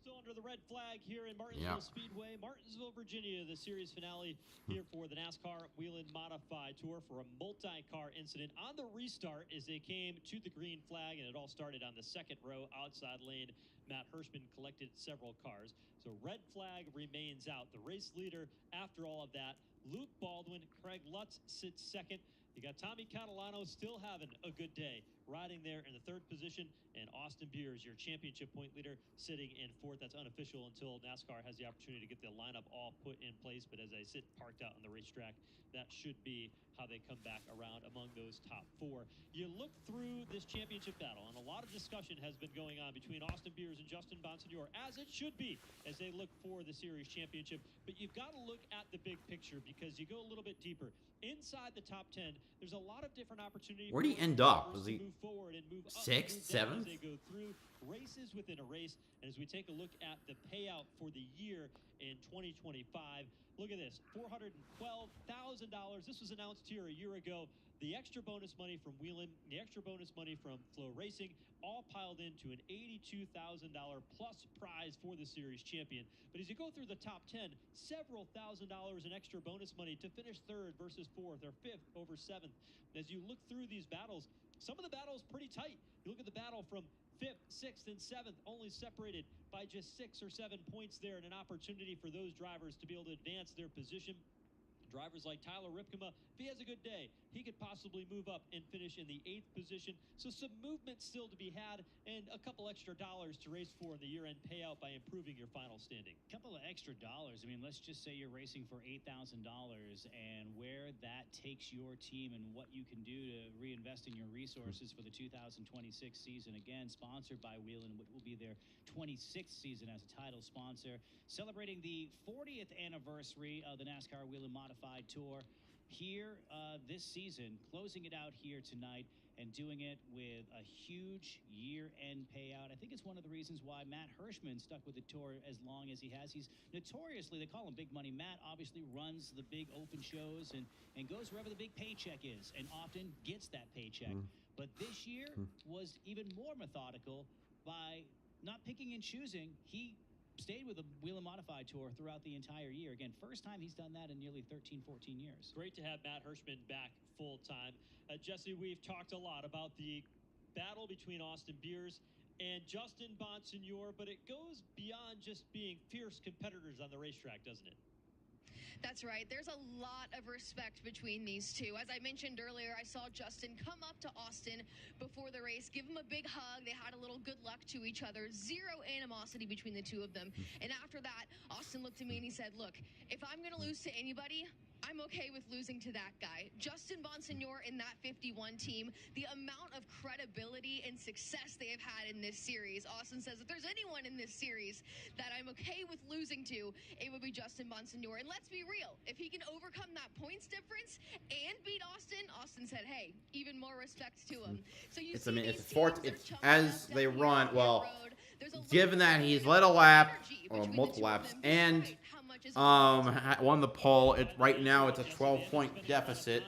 Still under the red flag here in Martinsville Speedway, Martinsville, Virginia, the series finale here for the NASCAR Whelen Modified Tour for a multi-car incident on the restart as they came to the green flag, and it all started on the second row outside lane. Matt Hirschman collected several cars. So red flag remains out. The race leader after all of that, Luke Baldwin. Craig Lutz sits second. You got Tommy Catalano still having a good day, riding there in the third position, and Austin Beers, your championship point leader, sitting in fourth. That's unofficial until NASCAR has the opportunity to get the lineup all put in place, but as I sit parked out on the racetrack, that should be how they come back around among those top four. You look through this championship battle, and a lot of discussion has been going on between Austin Beers and Justin Bonsignore, as it should be, as they look for the series championship. But you've got to look at the big picture because you go a little bit deeper. Inside the top 10, there's a lot of different opportunities. Where'd he end up? Was he move forward and move up, sixth, seventh? As they go through races within a race. And as we take a look at the payout for the year in 2025, look at this, $412,000. This was announced here a year ago. The extra bonus money from Whelen, the extra bonus money from Flow Racing, all piled into an $82,000 plus prize for the series champion. But as you go through the top 10, several $1,000s in extra bonus money to finish third versus fourth or fifth over seventh. As you look through these battles, some of the battles pretty tight. You look at the battle from fifth, sixth, and seventh, only separated by just 6 or 7 points there, and an opportunity for those drivers to be able to advance their position. Drivers like Tyler Ripkema, if he has a good day, he could possibly move up and finish in the 8th position. So some movement still to be had, and a couple extra dollars to race for in the year-end payout by improving your final standing. A couple of extra dollars. I mean, let's just say you're racing for $8,000, and where that takes your team and what you can do to reinvest in your resources for the 2026 season. Again, sponsored by Whelen, which will be their 26th season as a title sponsor, celebrating the 40th anniversary of the NASCAR Whelen Modified Tour here this season, closing it out here tonight and doing it with a huge year-end payout. I think it's one of the reasons why Matt Hirschman stuck with the tour as long as he has. He's notoriously, they call him Big Money. Matt obviously runs the big open shows and goes wherever the big paycheck is and often gets that paycheck. But this year was even more methodical by not picking and choosing. He stayed with the Whelen Modified Tour throughout the entire year. Again, first time he's done that in nearly 13, 14 years. Great to have Matt Hirschman back full-time. Jesse, we've talked a lot about the battle between Austin Beers and Justin Bonsignore, but it goes beyond just being fierce competitors on the racetrack, doesn't it? That's right. There's a lot of respect between these two. As I mentioned earlier, I saw Justin come up to Austin before the race, give him a big hug. They had a little good luck to each other. Zero animosity between the two of them. And after that, Austin looked at me and he said, look, if I'm going to lose to anybody, I'm okay with losing to that guy. Justin Bonsignore in that 51 team, the amount of credibility and success they have had in this series. Austin says if there's anyone in this series that I'm okay with losing to, it would be Justin Bonsignore. And let's be real, if he can overcome that points difference and beat Austin, Austin said, hey, even more respect to him. So you see it's these fourth. teams, It's they're as chummed they up down run. the Well, road. There's a given lot that of he's energy led a lap or between the multiple two of laps them, and despite how much is won the pole, right now it's a 12-point deficit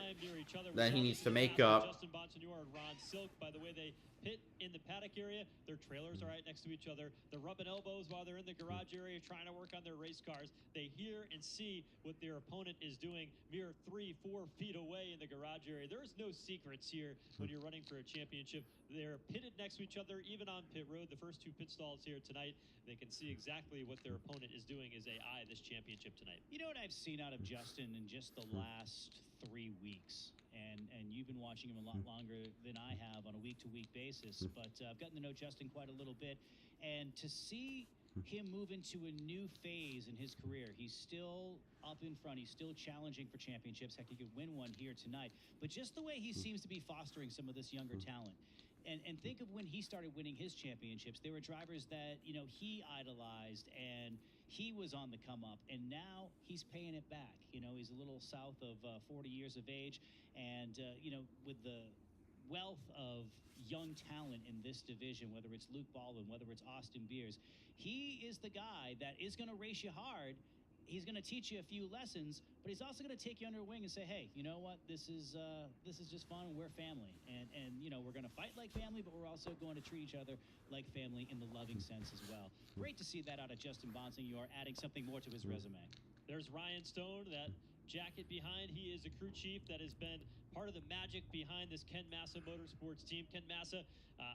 that he needs to make up. Justin Bonsignore and Ron Silk, by the way, they pit in the paddock area. Their trailers are right next to each other. They're rubbing elbows while they're in the garage area trying to work on their race cars. They hear and see what their opponent is doing mere 3-4 feet away in the garage area. There's no secrets here when you're running for a championship. They're pitted next to each other, even on pit road. The first two pit stalls here tonight, they can see exactly what their opponent is doing as they eye this championship tonight. You know what I've seen out of Justin in just the last 3 weeks? And you've been watching him a lot longer than I have on a week-to-week basis, but I've gotten to know Justin quite a little bit, and to see him move into a new phase in his career, he's still up in front, he's still challenging for championships. Heck, he could win one here tonight, but just the way he seems to be fostering some of this younger talent. And think of when he started winning his championships. There were drivers that, you know, he idolized and he was on the come up, and now he's paying it back. You know, he's a little south of 40 years of age, and, you know, with the wealth of young talent in this division, whether it's Luke Baldwin, whether it's Austin Beers, he is the guy that is going to race you hard he's going to teach you a few lessons, but he's also going to take you under wing and say, hey, you know what? This is just fun. We're family. And you know, we're going to fight like family, but we're also going to treat each other like family in the loving sense as well. Great to see that out of Justin Bonsignor, adding something more to his resume. There's Ryan Stone, that jacket behind. He is a crew chief that has been part of the magic behind this Ken Massa Motorsports team. Ken Massa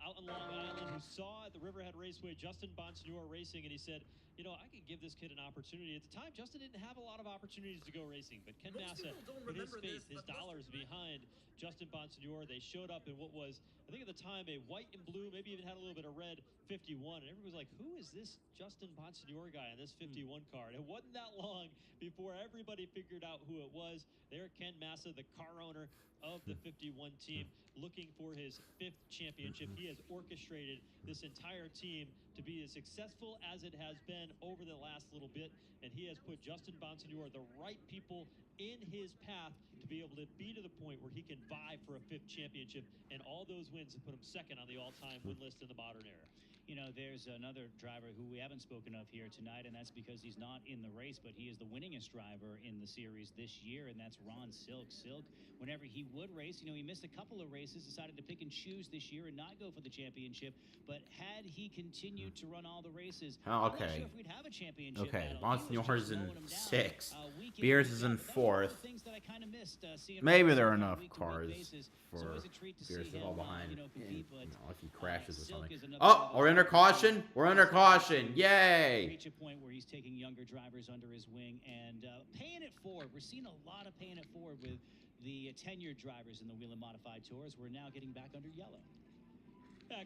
out in Long Island, who saw at the Riverhead Raceway Justin Bonsignor racing, and he said, you know, I could give this kid an opportunity. At the time, Justin didn't have a lot of opportunities to go racing, but Ken Massa put his faith, his dollars behind Justin Bonsignor. They showed up in what was, I think at the time, a white and blue, maybe even had a little bit of red 51, and everybody was like, who is this Justin Bonsignor guy on this 51 car? And it wasn't that long before everybody figured out who it was. There, Ken Massa, the car owner of the 51 team, looking for his 5th championship. He has orchestrated this entire team to be as successful as it has been over the last little bit, and he has put Justin Bonsignor, the right people in his path to be able to be to the point where he can vie for a 5th championship, and all those wins have put him 2nd on the all-time win list in the modern era. You know, there's another driver who we haven't spoken of here tonight, and that's because he's not in the race, but he is the winningest driver in the series this year, and that's Ron Silk. Silk, whenever he would race, you know, he missed a couple of races, decided to pick and choose this year and not go for the championship, but had he continued to run all the races, Oh, I'm not okay. sure if we'd have a championship Okay, battle. He was Bonsignor's just in slowing him down, 6th. week in, Beers week is out, in but that was one of the 4th. things that I kind of missed, seeing Maybe Ron there are Silk on a enough week-to-week cars basis. for So always a treat to Beers see to him, fall behind. you know, compete, but if he crashes or Silk something. is another Oh, one of we're those under drivers caution. who We're under caution. Yay! reach a point where he's taking younger drivers under his wing and paying it forward. We're seeing a lot of paying it forward with the tenured drivers in the Whelen Modified Tours. We're now getting back under yellow.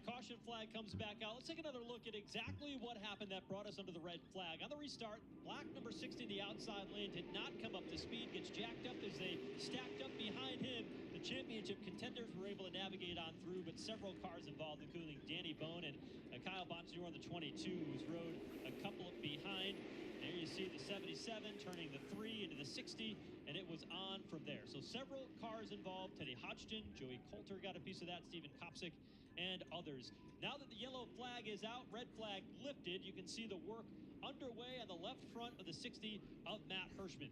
Caution flag comes back out. Let's take another look at exactly what happened that brought us under the red flag. On the restart, black number 60 in the outside lane did not come up to speed, gets jacked up as they stacked up behind him. The championship contenders were able to navigate on through, but several cars involved, including Danny Bone and Kyle Bonsignor on the 22, who's rode a couple up behind. There you see the 77 turning the 3 into the 60, and it was on from there. So several cars involved. Teddy Hodgson, Joey Coulter got a piece of that, Stephen Kopsick, and others. Now that the yellow flag is out, red flag lifted, you can see the work underway on the left front of the 60 of Matt Hirschman.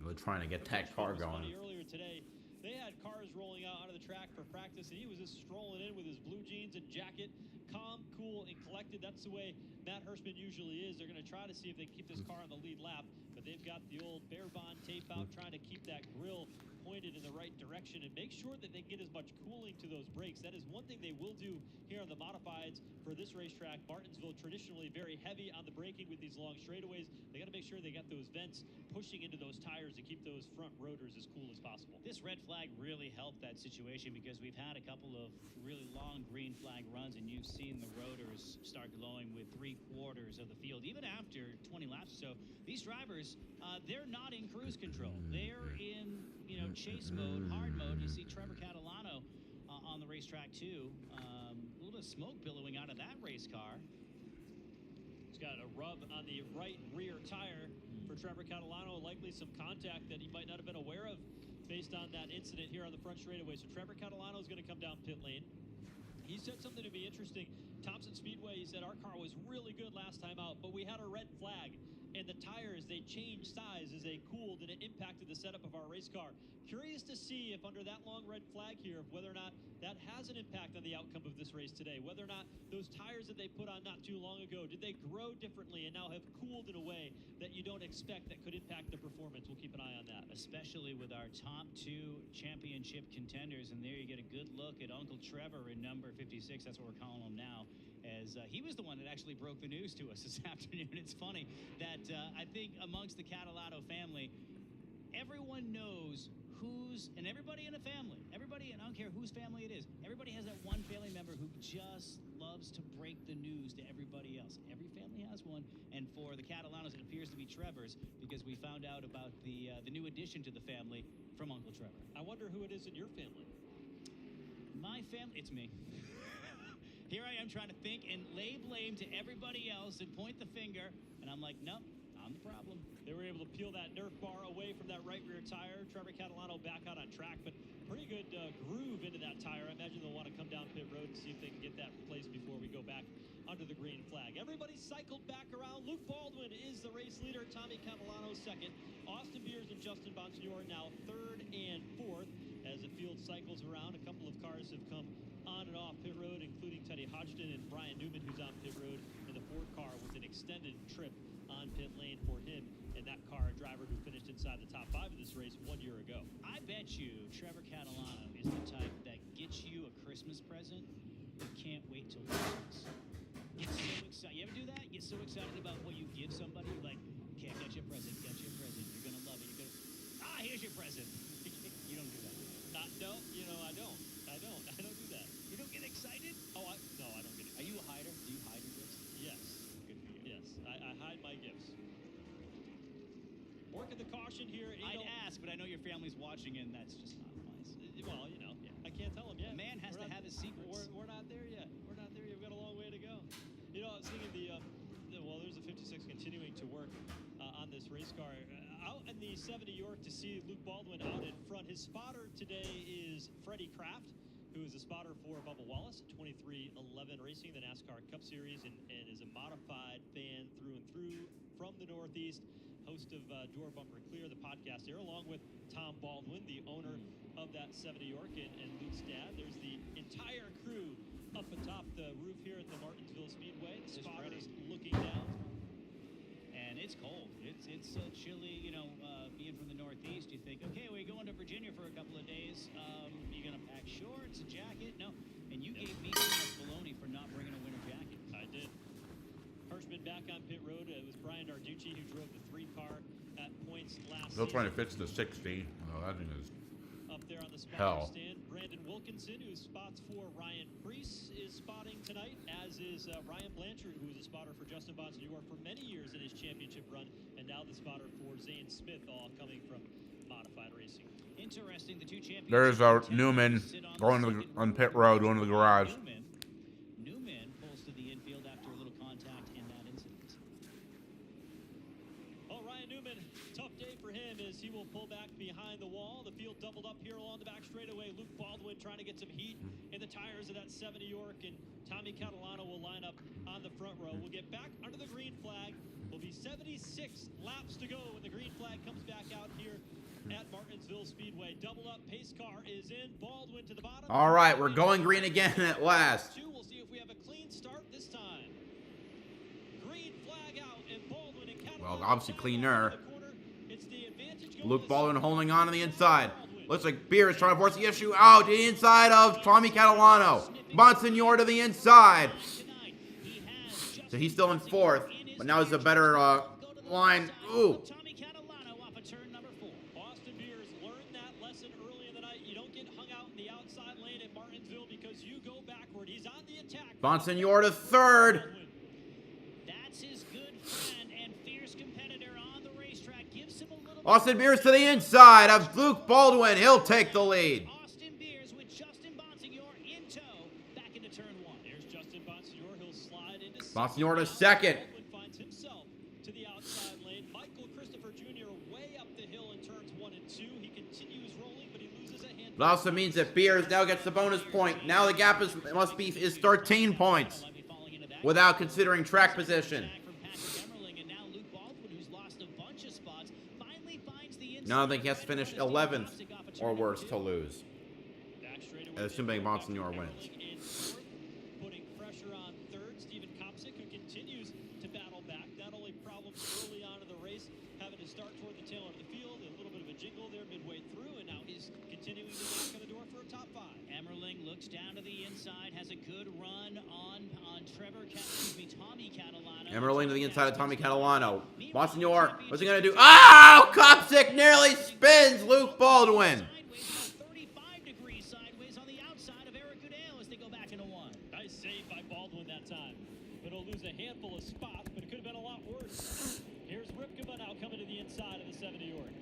We're trying to get that car going. Earlier today, they had cars rolling out onto the track for practice, and he was just strolling in with his blue jeans and jacket, calm, cool, and collected. That's the way Matt Hirschman usually is. They're going to try to see if they can keep this car on the lead lap, but they've got the old Bear Bond tape out, trying to keep that grill pointed in the right direction and make sure that they get as much cooling to those brakes. That is one thing they will do here on the modifieds for this racetrack. Martinsville, traditionally very heavy on the braking with these long straightaways. They got to make sure they got those vents pushing into those tires to keep those front rotors as cool as possible. This red flag really helped that situation because we've had a couple of really long green flag runs, and you've seen the rotors start glowing with 3/4 of the field. Even after 20 laps or so, these drivers, they're not in cruise control. They're in, you know, chase mode, hard mode. You see Trevor Catalano on the racetrack too. A little bit of smoke billowing out of that race car. He's got a rub on the right rear tire for Trevor Catalano, likely some contact that he might not have been aware of based on that incident here on the front straightaway. So Trevor Catalano is going to come down pit lane. He said something to be interesting. Thompson Speedway, he said, our car was really good last time out, but we had a red flag. And the tires, they changed size as they cooled, and it impacted the setup of our race car. Curious to see if under that long red flag here, whether or not that has an impact on the outcome of this race today. Whether or not those tires that they put on not too long ago, did they grow differently and now have cooled in a way that you don't expect that could impact the performance? We'll keep an eye on that. Especially with our top 2 championship contenders. And there you get a good look at Uncle Trevor in number 56. That's what we're calling him now, as he was the one that actually broke the news to us this afternoon. It's funny that I think amongst the Catalano family, everyone knows who's, and everybody in a family, everybody, and I don't care whose family it is, everybody has that one family member who just loves to break the news to everybody else. Every family has one, and for the Catalanos, it appears to be Trevor's, because we found out about the new addition to the family from Uncle Trevor. I wonder who it is in your family. My family, it's me. Here I am trying to think and lay blame to everybody else and point the finger, and I'm like, nope, I'm the problem. They were able to peel that Nerf bar away from that right rear tire. Trevor Catalano back out on track, but pretty good groove into that tire. I imagine they'll want to come down pit road and see if they can get that replaced before we go back under the green flag. Everybody cycled back around. Luke Baldwin is the race leader. Tommy Catalano second. Austin Beers and Justin Bonsignore now third and fourth. As the field cycles around, a couple of cars have come on and off pit road, including Teddy Hodgson and Brian Newman, who's on pit road in the Ford car with an extended trip on pit lane for him and that car, a driver who finished inside the top 5 of this race 1 year ago. I bet you Trevor Catalano is the type that gets you a Christmas present but can't wait till Christmas. Get so excited. You ever do that? Get so excited about what you give somebody, like, can't get you a present, get you a present. You're gonna love it. You're gonna, here's your present. You don't do that. No, I don't. I don't do that. You don't get excited? No, I don't get excited. Are you a hider? Do you hide your gifts? Yes. Good for you. Yes, I hide my gifts. Working the caution here. I'd ask, but I know your family's watching, and that's just not wise. Well, I can't tell them yet. A man has to have his secrets. We're not there yet. We're not there yet. We've got a long way to go. I was thinking there's a 56 continuing to work on this race car. Out in the 70 York to see Luke Baldwin out in front. His spotter today is Freddie Kraft, who is a spotter for Bubba Wallace, 2311 Racing, the NASCAR Cup Series, and is a modified fan through and through from the Northeast. Host of Door Bumper Clear, the podcast there, along with Tom Baldwin, the owner of that 70 York, and Luke's dad. There's the entire crew up atop the roof here at the Martinsville Speedway. The spotters looking down. And it's cold. It's chilly, being from the Northeast. You think, okay, we're going to Virginia for a couple of days. You're going to pack shorts, a jacket? No. And you gave me so much baloney for not bringing a winter jacket. I did. Hirschman back on pit road. It was Brian Darducci who drove the 3-car at points last Still trying to season. fix the 60. Oh, that thing is Up there on the spotter hell. stand, Brandon Wilkinson, who spots for Ryan Preece, is spotting tonight, as is Ryan Blanchard, who was a spotter for Justin Bonsignore for many years in his championship run, and now the spotter for Zane Smith, all coming from modified racing. Interesting, the two champions. There's Newman going to on pit road, going to the garage. Newman pulls to the infield after a little contact in that incident. Oh, Ryan Newman, tough day for him as he will pull back behind the wall. The field doubled up here along the back straightaway. Luke Baldwin trying to get some heat in the tires of that 70 York, and Tommy Catalano will line up on the front row. We'll get back under the green flag. Will be 76 laps to go when the green flag comes back out here at Martinsville Speedway. Double up, pace car is in. Baldwin to the bottom. All right, we're going green again at last. We'll see if we have a clean start this time. Green flag out, and Baldwin and Catalano. Well, obviously cleaner. It's the advantage going Luke to Baldwin the holding on the inside. Looks like Beer is trying to force the issue out to the inside of Tommy Catalano. Bonsignore to the inside. So he's still in fourth, but now it's a better line. Ooh. Tommy Catalano off of turn number 4. Austin Beers learned that lesson early in the night. You don't get hung out in the outside lane at Martinsville because you go backward. He's on the attack. Bonsignore to third. That's his good friend and fierce competitor on the racetrack. Gives him a little Austin Beers to the inside of Luke Baldwin. He'll take the lead. Austin Beers with Justin Bonsignore in tow back into turn 1. Here's Justin Bonsignore. He'll slide into Bonsignore to second. Baldwin finds himself to the outside lane. Michael Christopher Jr. way up the hill in turns 1 and 2. He continues rolling, but he loses a handful. It also means that Beers now gets the bonus point. Now the gap is 13 points without considering track position. Now I think he has to finish 11th or worse to lose, assuming Bonsignore wins. Putting pressure on third, Steven Kopsick, who continues to battle back. Not only problems early on in the race, having to start toward the tail end of the field, a little bit of a jingle there midway through, and now he's continuing to knock on the door for a top 5. Emmerling looks down to the inside, has a good run on Tommy Catalano. Emmerling to the inside of Tommy Catalano. Bonsignore, what's he going to do? Oh, Kopsick nearly spins Luke Baldwin. 35 degrees sideways on the outside of Eric Goodale as they go back into 1. Nice save by Baldwin that time. It'll lose a handful of spots, but it could have been a lot worse. Here's Ripkema now coming to the inside of the 70 York.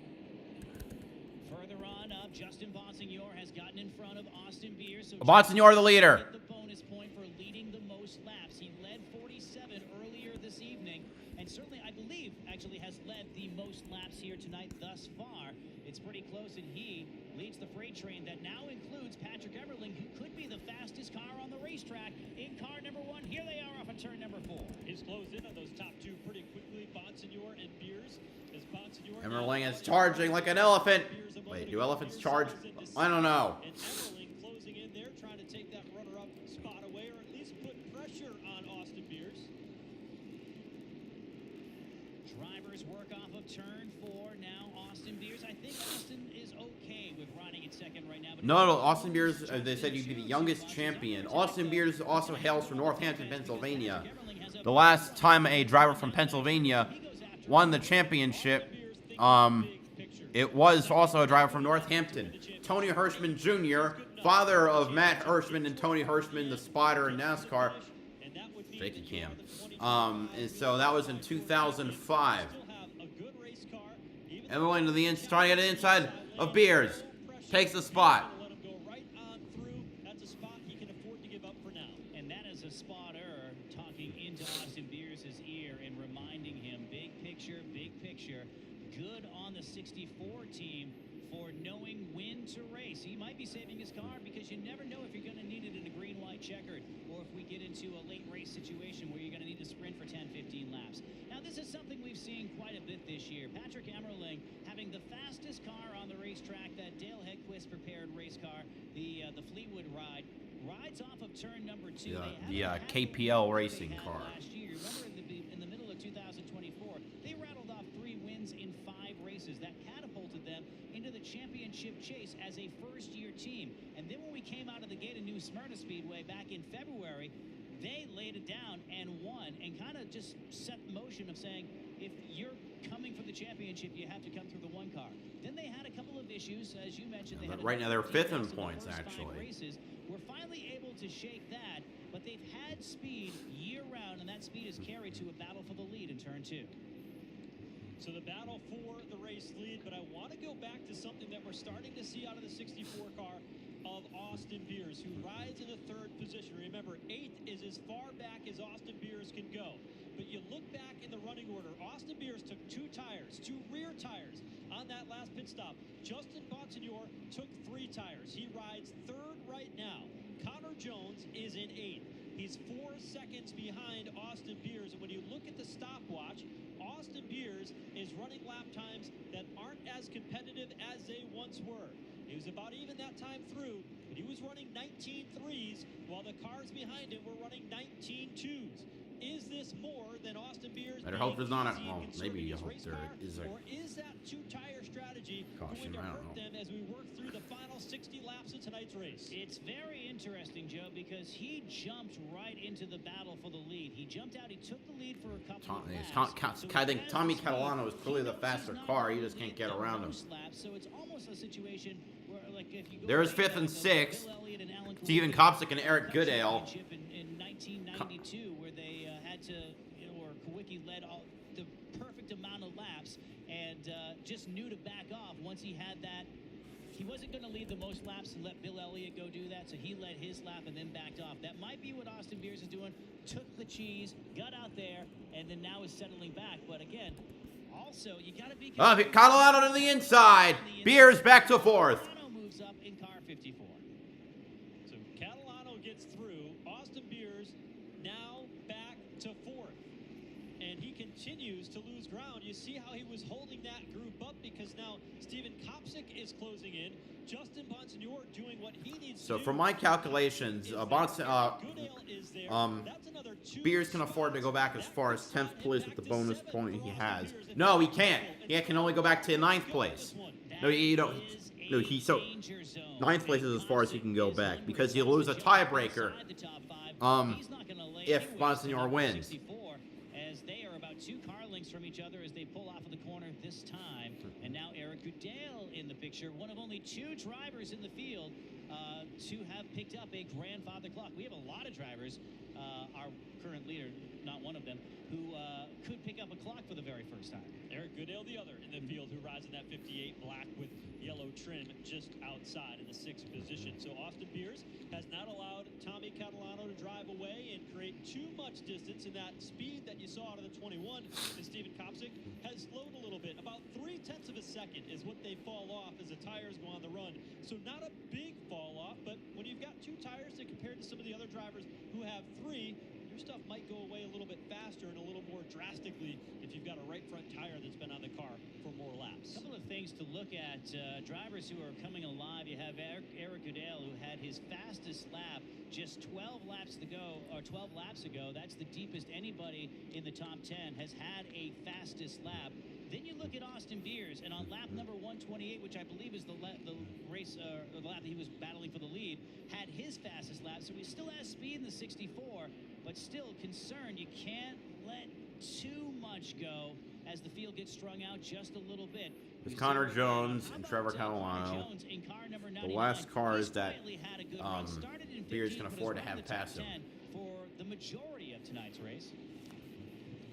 Further on up, Justin Bonsignore has gotten in front of Austin Beers. So Bonsignore the leader. Get the bonus point for leading the most laps. He led 47 earlier this evening, and certainly, I believe, actually has led the most laps here tonight thus far. It's pretty close, and he leads the freight train that now includes Patrick Everling, who could be the fastest car on the racetrack in car number 1. Here they are off of turn number 4. He's closed in on those top two pretty quickly, Bonsignor and Beers. Everling is charging like an elephant. Wait, do elephants charge? I don't know. And Everling closing in there, trying to take that runner-up spot away, or at least put pressure on Austin Beers. Drivers work off of turn 4 now. Austin Beers, I think Austin is okay with riding at second right now. But No, Austin Beers, they said you'd be the youngest champion. Austin Beers also hails from Northampton, Pennsylvania. The last time a driver from Pennsylvania won the championship, it was also a driver from Northampton. Tony Hirschman Jr., father of Matt Hirschman and Tony Hirschman, the spotter in NASCAR. Shaky cam. And so that was in 2005. Everling to the inside, trying to get inside of Beers. Takes the spot. And that is a spotter talking into Austin Beers' ear and reminding him, big picture, good on the 64 team for knowing when to race. He might be saving his car because you never know if you're going to need it in a green-white checkered, or if we get into a late race situation where you're going to need to sprint for 10, 15 laps. Now, this is something we've seen quite a bit this year. Patrick Emmerling having the fastest car on the racetrack, that Dale Hedquist prepared race car, the Fleetwood ride, rides off of turn number 2. The KPL racing car. Last year, remember in the middle of 2024, they rattled off 3 wins in 5 races. That catapulted them into the championship chase as a first-year team. And then when we came out of the gate of New Smyrna Speedway back in February, they laid it down and won, and kind of just set the motion of saying, if you're coming for the championship, you have to come through the 1 car. Then they had a couple of issues, as you mentioned. They had Right now, they're 5th in the points, first 5 actually. races. We're finally able to shake that, but they've had speed year-round, and that speed is carried to a battle for the lead in turn 2. So the battle for the race lead, but I want to go back to something that we're starting to see out of the 64 car of Austin Beers, who rides in the 3rd position. Remember, 8th is as far back as Austin Beers can go. But you look back in the running order, Austin Beers took 2 tires, 2 rear tires on that last pit stop. Justin Bonsignor took 3 tires. He rides 3rd right now. Connor Jones is in 8th. He's 4 seconds behind Austin Beers. And when you look at the stopwatch, Austin Beers is running lap times that aren't as competitive as they once were. He was about even that time through, but he was running 19.3s while the cars behind him were running 19.2s. Is this more than Austin Beers? Better hope there's not a... Well, maybe you hope there is a... Or is that 2-tire strategy Caution, going to I don't hurt know. them as we work through the final 60 laps of tonight's race? It's very interesting, Joe, because he jumped right into the battle for the lead. He jumped out, he took the lead for a couple of laps. I think Tommy Catalano is clearly the faster car. He just can't get around him. So it's almost a situation where, like, if you go There's back 5th and to 6th. Bill Elliott and Alan Stephen Kowicki Kopsick and Eric Goodale. in 1992, where they had to, or Kowicki led all the perfect amount of laps and just knew to back off once he had that. He wasn't going to lead the most laps and let Bill Elliott go do that, so he led his lap and then backed off. That might be what Austin Beers is doing. Took the cheese, got out there, and then now is settling back. But again, also, you got to be careful. Catalano to the inside. Beers back to 4th. Catalano moves up in car 54. So Catalano gets through. Austin Beers now back to 4th. And he continues to lose ground. You see how he was holding that group up because now Stephen Kopsick is closing in. Justin Bonsignor doing what he needs to So do. for my calculations, Beers can afford to go back as far as 10th place with the bonus point he has. No, he can't. He can only go back to 9th place. No, you don't. No, so 9th place is as far as he can go back because he'll lose a tiebreaker. If Bonsignor wins. As they are about 2 car lengths from each other as they pull off of the corner this time. And now Eric Goodale in the picture, one of only 2 drivers in the field to have picked up a grandfather clock. We have a lot of drivers, our current leader, not one of them, who could pick up a clock for the very first time. Eric Goodale, the other in the field, who rides in that 58 black with yellow trim just outside in the 6th position. So Austin Beers has not allowed Tommy Catalano to drive away and create too much distance, and that speed that you saw out of the 21 and Steven Kopsik has slowed a little bit. About 0.3 of a second is what they fall off as the tires go on the run. So not a big fall off, but when you've got 2 tires to compare to some of the other drivers who have 3, your stuff might go away a little bit faster and a little more drastically if you've got a right front tire that's been on the car for more laps. A couple of things to look at. Drivers who are coming alive. You have Eric Goodale, who had his fastest lap just 12 laps to go, or 12 laps ago. That's the deepest anybody in the top 10 has had a fastest lap. Then you look at Austin Beers, and on lap number 128, which I believe is the race, the lap that he was battling for the lead, had his fastest lap. So he still has speed in the 64, but still concerned. You can't let too much go as the field gets strung out just a little bit. It's Connor Jones and Trevor Catalano. The last cars that Beers can afford to have past him. For the majority of tonight's race.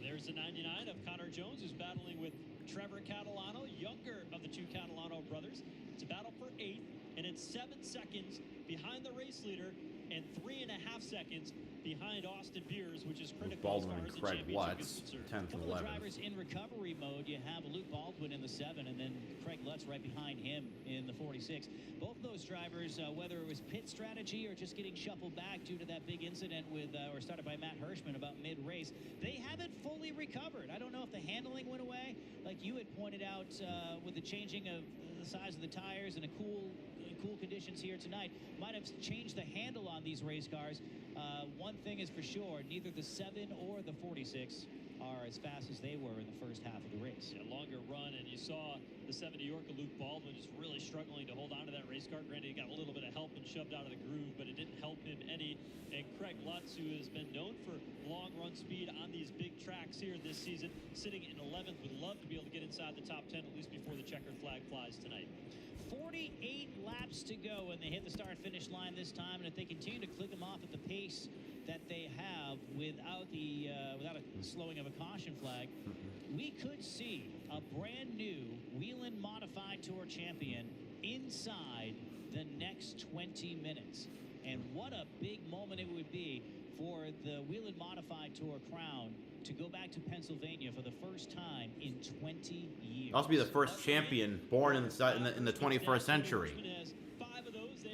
There's the 99 of Connor Jones, who's battling with Trevor Catalano, younger of the 2 Catalano brothers. It's a battle for 8th, and it's 7 seconds behind the race leader and 3.5 seconds behind Austin Beers, which is critical Baldwin as and far as Craig the Lutz, championship is 10th concerned. and 11th. Drivers in recovery mode. You have Luke Baldwin in the 7, and then Craig Lutz right behind him in the 46. Both those drivers, whether it was pit strategy or just getting shuffled back due to that big incident with, or started by Matt Hirschman about mid-race, they haven't fully recovered. I don't know if the handling went away, like you had pointed out with the changing of the size of the tires and cool conditions here tonight might have changed the handle on these race cars. One thing is for sure, neither the 7 or the 46 are as fast as they were in the first half of the race. A longer run, and you saw the 7 New Yorker Luke Baldwin just really struggling to hold on to that race car. Granted, he got a little bit of help and shoved out of the groove, but it didn't help him any. And Craig Lutz, who has been known for long run speed on these big tracks here this season, sitting in 11th, would love to be able to get inside the top 10 at least before the checkered flag flies tonight. 48 laps to go when they hit the start-finish line this time, and if they continue to click them off at the pace that they have without a slowing of a caution flag, we could see a brand new Whelen Modified Tour champion inside the next 20 minutes. And what a big moment it would be for the Whelen Modified Tour crown to go back to Pennsylvania for the first time in 20 years. Also be the first champion born in the 21st century.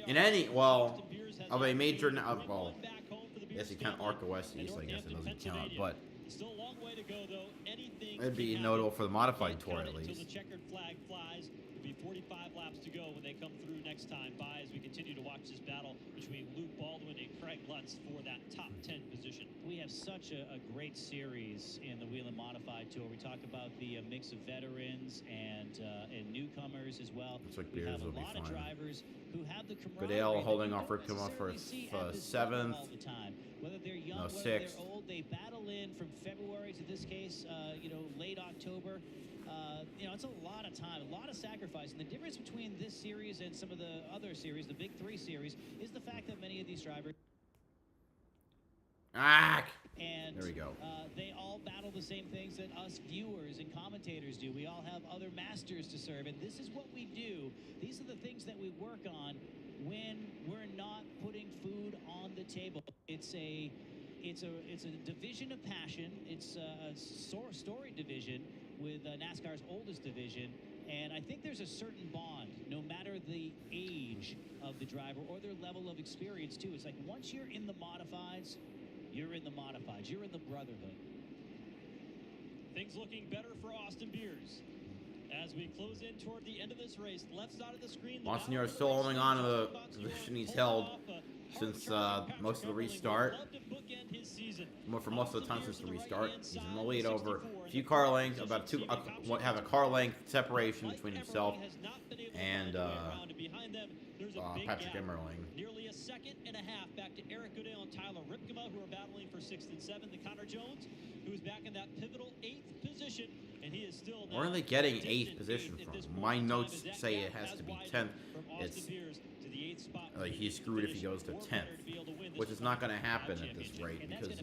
In any, well, of a major, well, I guess you count Arca West East, I guess it doesn't count, but Still a long way to go, though. Anything it'd be can notable happen. for the modified tour, at Until least. the checkered flag flies, it'll be 45 laps to go when they come through next time by, as we continue to watch this battle between Luke Baldwin and Craig Lutz for that top 10 position. We have such a great series in the Whelen Modified Tour. We talk about the mix of veterans and newcomers as well. Looks like We Beers have will a be lot of fine. drivers who have the Goodale camaraderie holding that you off for don't Kumar for necessarily see at this level 7th. all the time. Whether they're young, No, whether 6th. they're old, they battle in from February to this case, late October. It's a lot of time, a lot of sacrifice. And the difference between this series and some of the other series, the Big Three series, is the fact that many of these drivers. And There we go. they all battle the same things that us viewers and commentators do. We all have other masters to serve, and this is what we do. These are the things that we work on when we're not putting food on the table. It's a division of passion. It's a storied division with NASCAR's oldest division, and I think there's a certain bond, no matter the age of the driver or their level of experience too. It's like once you're in the modifieds, you're in the modifieds. You're in the brotherhood. Things looking better for Austin Beers. As we close in toward the end of this race, left side of the screen. Monsignor is still holding on to the position he's held since most of the restart. Well, for most of the time since the restart, he's in the lead over a few car lengths, have a car length separation between himself and Patrick Emmerling. Nearly a second and a half back to Eric Goodale and Tyler Ripkema, who are battling for 6th and 7th. The Connor Jones, who is back in that pivotal 8th position, and he is still. Where are they getting 8th position from? My notes say it has to be 10th. It's he's screwed if he goes to 10th, which is not going to happen at this rate because the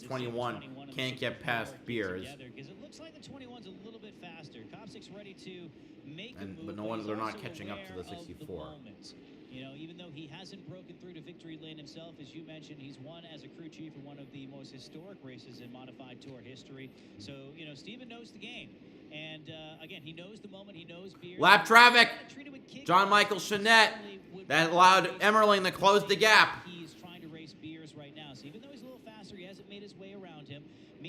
21 can't get past Beers. Because it looks like the 21's a little bit faster. Kopsik's ready to make a And move. but no but one, he's they're not also catching up to the aware of 64. moment. You know, even though he hasn't broken through to victory lane himself, as you mentioned, he's won as a crew chief in one of the most historic races in Modified Tour history. So, you know, Steven knows the game. And, again, he knows the moment. He knows beer. Lap traffic. John Michael Chanette. That allowed Emmerling to close the gap. He's trying to race beers right now. So even though he's a little faster, he hasn't made his way around him.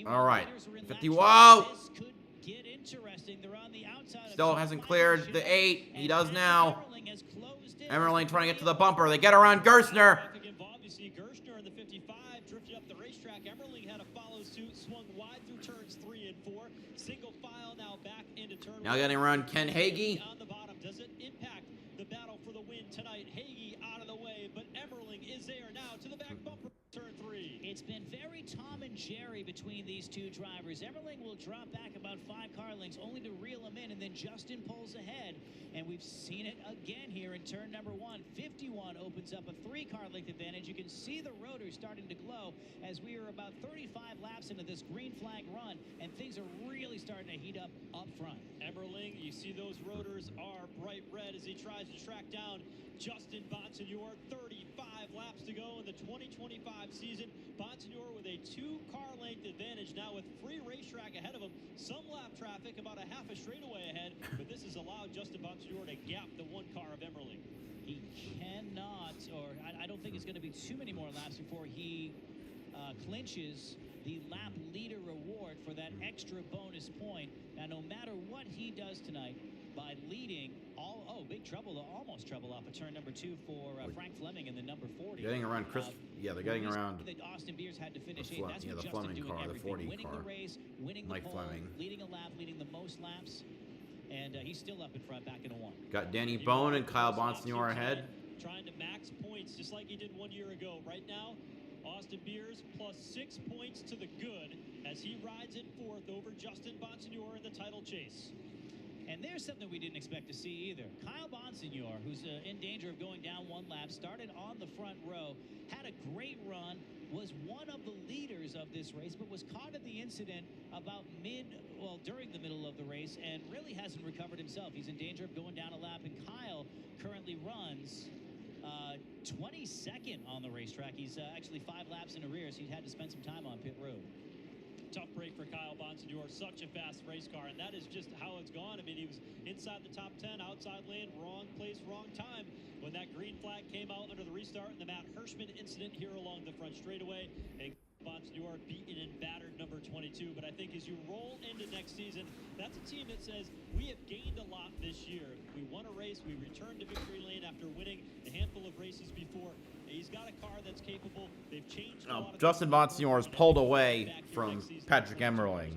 All right. Leaders are in 50. lap Whoa. traffic. This could get interesting. They're on the outside. Still of hasn't John cleared Michael the Chanette, 8. He and does now. Emmerling has closed in. Emmerling trying to get to the bumper. They get around Gerstner. Traffic involved. You see Gerstner in the 55 drifted up the racetrack. Emmerling had a follow suit, swung wide through turns 3 and 4. Single file now back into turn Now 1. getting around Ken Hagee. On the bottom. Does it impact the battle for the win tonight? Hagee out of the way, but Emmerling is there now to the back bumper. Turn 3. It's been very Tom and Jerry between these two drivers. Emmerling will drop back about 5 car lengths only to reel him in, and then Justin pulls ahead. And we've seen it again here in turn number 1. 51 opens up a 3-car length advantage. You can see the rotors starting to glow as we are about 35 laps into this green flag run, and things are really starting to heat up front. Emmerling, you see those rotors are bright red as he tries to track down Justin Bonsignor. 35 laps to go in the 2025 season. Bonsignor with a 2-car length advantage now with free racetrack ahead of him. Some lap traffic, about a half a straightaway ahead, but this has allowed Justin Bonsignor to gap the 1 car of Emmerling. He cannot, or I don't think it's going to be too many more laps before he clinches the lap leader reward for that extra bonus point. Now, no matter what he does tonight, by leading, big trouble, almost trouble off of turn number 2 for Frank Fleming in the number 40. Getting around Chris. Yeah, they're getting around. That Austin Beers had to finish the That's yeah, with the Justin Fleming doing car, the everything. 40 winning car. the race, winning Mike the pole, Fleming. leading a lap, leading the most laps, and he's still up in front, back in a 1. Got Danny Bone and Kyle Bonsignor ahead. Trying to max points just like he did 1 year ago. Right now, Austin Beers plus 6 points to the good as he rides in 4th over Justin Bonsignor in the title chase. And there's something we didn't expect to see either. Kyle Bonsignor, who's in danger of going down 1 lap, started on the front row, had a great run, was one of the leaders of this race, but was caught in the incident about during the middle of the race, and really hasn't recovered himself. He's in danger of going down a lap, and Kyle currently runs 22nd on the racetrack. He's actually 5 laps in arrears. He had to spend some time on pit road. Tough break for Kyle Bonsignor. Such a fast race car, and that is just how it's gone. I mean, he was inside the top 10, outside lane, wrong place, wrong time when that green flag came out under the restart and the Matt Hirschman incident here along the front straightaway. And Bonsignor beaten and battered number 22. But I think as you roll into next season, that's a team that says we have gained a lot this year. We won a race. We returned to victory lane after winning a handful of races before. He's got a car that's capable. They've changed a lot of Justin Bonsignor is pulled away from Patrick Emmerling.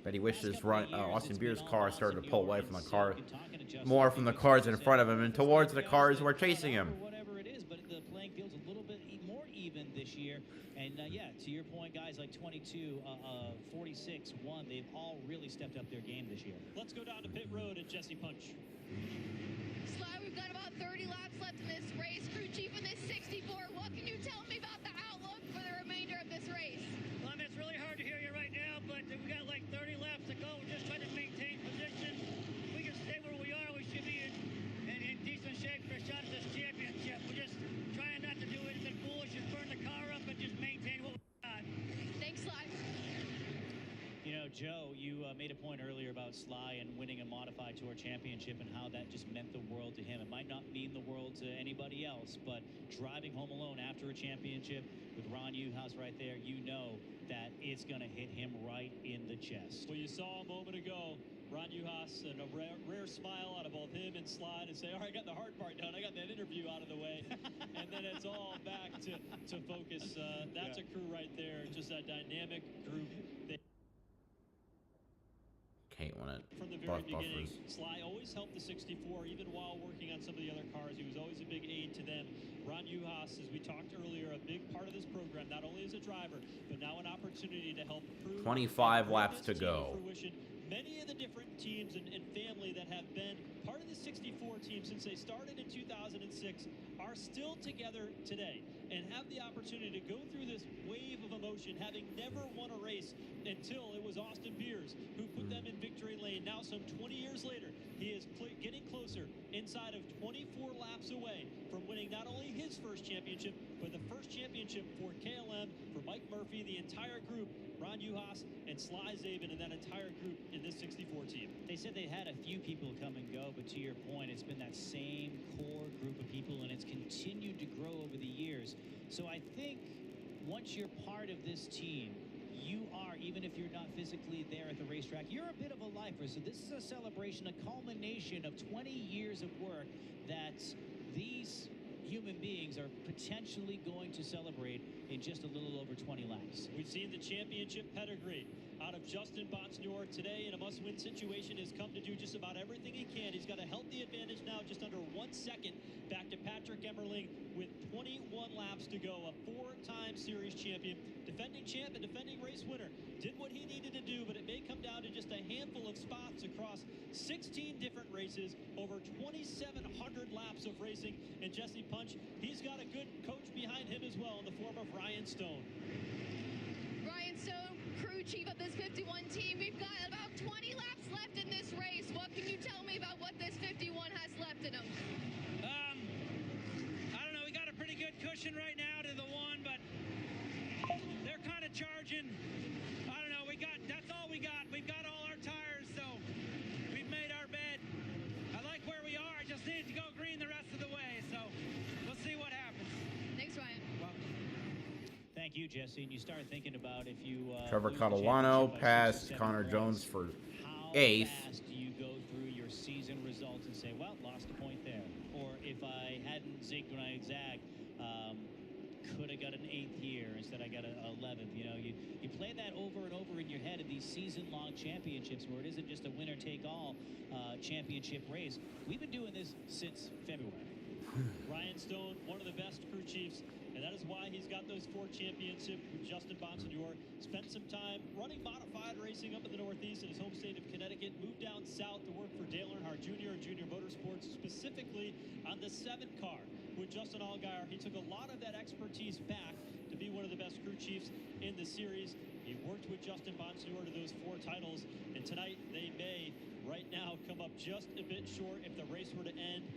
But he wishes Austin Beers' car started to pull away from the car, more from the cars in front of him and towards the cars who are chasing him. Whatever it is, but the playing field's a little bit more even this year. And yeah, to your point, guys like 22, 46, 1, they've all really stepped up their game this year. Let's go down to pit road at Jesse Punch. Sly, we've got about 30 laps left in this race. Crew chief in this 64. What can you tell me about the outlook for the remainder of this race? Well, I mean, it's really hard to hear you right now, but we got like 30 laps to go. We're just trying to maintain position. If we can stay where we are, we should be in decent shape for a shot at this championship. We're just trying not to do anything foolish and burn the car up and just maintain what we got. Thanks, Sly. You know, Joe, you made a point earlier about Sly and winning a Modified Tour Championship and how that just meant the world to him. It might not mean the world to anybody else, but driving home alone after a championship with Ron Uhouse right there, you know that it's going to hit him right in the chest. Well, you saw a moment ago, Ron Uhouse, and a rare smile out of both him and Sly to say, all right, I got the hard part done. I got that interview out of the way. And then it's all back to focus. That's a crew right there, just a dynamic group. Kate won it. From the very Both beginning, buffers. Sly always helped the 64, even while working on some of the other cars. He was always a big aid to them. Ron Uhouse, as we talked earlier, a big part of this program, not only as a driver, but now an opportunity to help crew. 25 laps to go. Fruition. Many of the different teams and family that have been part of the 64 team since they started in 2006 are still together today and have the opportunity to go through this wave of emotion, having never won a race until it was Austin Beers who put them in victory lane. Now, some 20 years later, He is getting closer, inside of 24 laps away from winning not only his first championship, but the first championship for KLM, for Mike Murphy, the entire group, Ron Juhasz, and Sly Zabin, and that entire group in this 64 team. They said they had a few people come and go, but to your point, it's been that same core group of people, and it's continued to grow over the years. So I think once you're part of this team, you are, even if you're not physically there at the racetrack, you're a bit of a lifer. So this is a celebration, a culmination of 20 years of work that these human beings are potentially going to celebrate in just a little over 20 laps. We've seen the championship pedigree out of Justin Bonsignore today in a must-win situation. Has come to do just about everything he can. He's got a healthy advantage now, just under 1 second back to Patrick Emmerling with 21 laps to go. A four-time series champion, defending champ and defending race winner. Did what he needed to do, but it may come down to just a handful of spots across 16 different races, over 2,700 laps of racing. And Jesse Punch, he's got a good coach behind him as well in the form of Ryan Stone. Ryan Stone, crew chief of this 51 team. We've got about 20 laps left in this race. What can you tell me about what this 51 has left in them? I don't know. We got a pretty good cushion right now to the one, but they're kind of charging. I don't know. That's all we got. We've got all our tires, so we've made our bed. I like where we are. I just need to go green the rest of the way, so we'll see what happens. Thanks, Ryan. Thank you, Jesse. And you start thinking about if you Trevor lose the Catalano championship by 6 or passed 7 Connor points, Jones for how 8th. fast do you go through your season results and say, well, lost a point there? Or if I hadn't zigged when I zagged, could have got an 8th here instead I got an 11th. You know, you play that over and over in your head in these season-long championships where it isn't just a winner-take-all championship race. We've been doing this since February. Ryan Stone, one of the best crew chiefs, and that is why he's got those 4 championships with Justin Bonsignore. Spent some time running modified racing up in the Northeast in his home state of Connecticut. Moved down south to work for Dale Earnhardt Jr. and Junior Motorsports, specifically on the 7 car with Justin Allgaier. He took a lot of that expertise back to be one of the best crew chiefs in the series. He worked with Justin Bonsignore to those 4 titles, and tonight they may right now come up just a bit short if the race were to end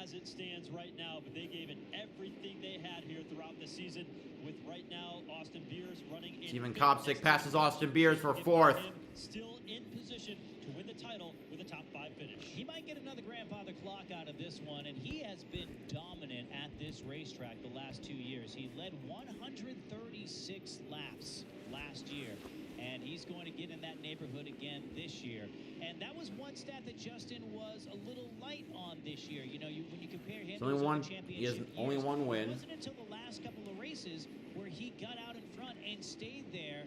as it stands right now, but they gave it everything they had here throughout the season, with right now Austin Beers running in. Steven Kopsick passes Austin Beers for 4th. Still in position to win the title with a top 5 finish. He might get another grandfather clock out of this one, and he has been dominant at this racetrack the last 2 years. He led 136 laps last year, and he's going to get in that neighborhood again this year. And that was one stat that Justin was a little light on this year. You know, when you compare him to Only the one. championship He has years, only one win. It wasn't until the last couple of races where he got out in front and stayed there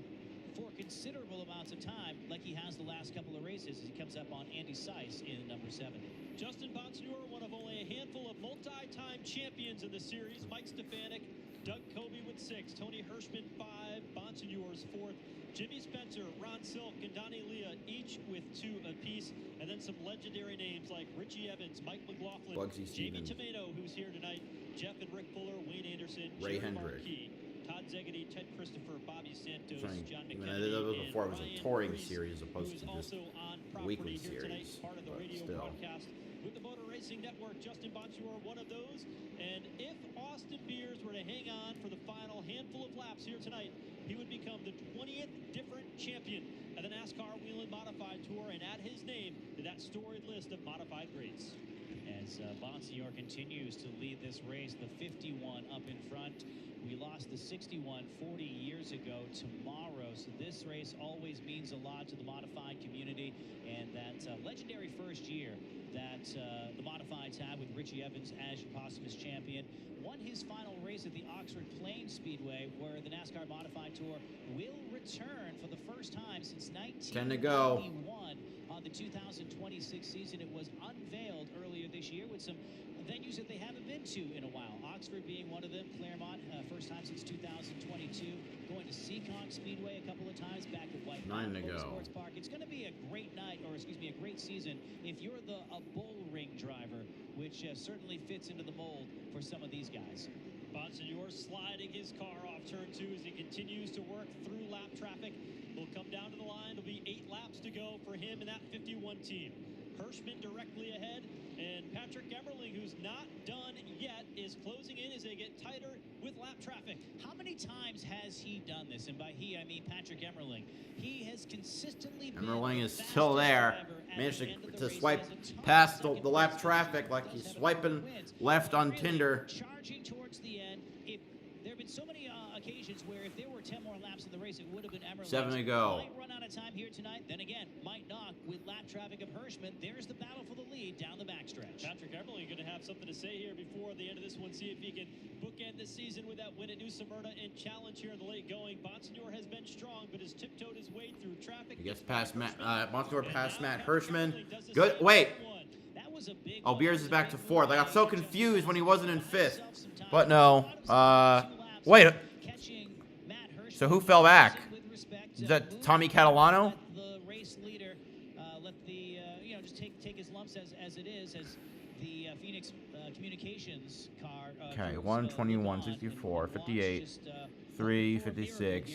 for considerable amounts of time, like he has the last couple of races as he comes up on Andy Seiss in number 7. Justin Bonsignore, one of only a handful of multi-time champions in the series. Mike Stefanik, Doug Coby with 6, Tony Hirschman 5, Bonsignore's 4th, Jimmy Spencer, Ron Silk, and Donnie Leah, each with 2 apiece. And then some legendary names like Richie Evans, Mike McLaughlin, Bugsy Jamie Stevens, Tomato, who's here tonight, Jeff and Rick Fuller, Wayne Anderson, Ray Jerry Hendrick, Markey, Todd Zegedy, Ted Christopher, Bobby Santos, John Even McKennedy, that was before it was and a touring Ryan series as Reese, opposed who is to just also on property weekly here tonight, series, part of the but radio still. broadcast with the Motor Racing Network. Justin Bonsignore, one of those. And if Austin Beers were to hang on for the final handful of laps here tonight, he would become the 20th different champion of the NASCAR Whelen Modified Tour, and add his name to that storied list of modified greats. As Bonsignore continues to lead this race, the 51 up in front. We lost the 61 40 years ago tomorrow, so this race always means a lot to the modified community, and that legendary first year that the modifieds had with Richie Evans as your posthumous champion. Won his final race at the Oxford Plains Speedway, where the NASCAR Modified Tour will return for the first time since 1991 on the 2026 season. It was unveiled earlier this year with some venues that they haven't been to in a while. Oxford being one of them, Claremont, first time since 2022. Going to Seekonk Speedway a couple of times, back at White Mountain Sports Park. It's going to be a great night, or excuse me, a great season if you're a bull ring driver, which certainly fits into the mold for some of these guys. Bonsignore sliding his car off turn 2 as he continues to work through lap traffic. Will come down to the line. There'll be 8 laps to go for him and that 51 team. Hirschman directly ahead, and Patrick Emmerling, who's not done yet, is closing in as they get tighter with lap traffic. How many times has he done this? And by he, I mean Patrick Emmerling. He has consistently been Emmerling is the still fastest there. driver at Managed the end of the to race. swipe He has a ton past of the lap second traffic places. like He he's does have swiping a wins. left on Really Tinder. Charging towards the end. If there have been so many occasions where if there were 10 more laps in the race, it would have been Emmerling. 7 to go. Might run out of time here tonight. Then again, might not with lap traffic of Hirschman. There's the battle for the lead down the backstretch. Patrick Emmerling going to have something to say here before the end of this one. See if he can bookend this season with that win at New Smyrna and challenge here in the late going. Bonsignor has been strong, but has tiptoed his way through traffic. He gets past Matt. Bonsignor past Matt Hirschman. Good. Wait. That was a big Oh, Beers is back to 4th. I got so confused when he wasn't in 5th. But no. Wait. So who fell back? Is that Tommy Catalano? The race leader let the just take his lumps as it is, as the Phoenix Communications car. Okay, 121, 64, 58, 3, 56,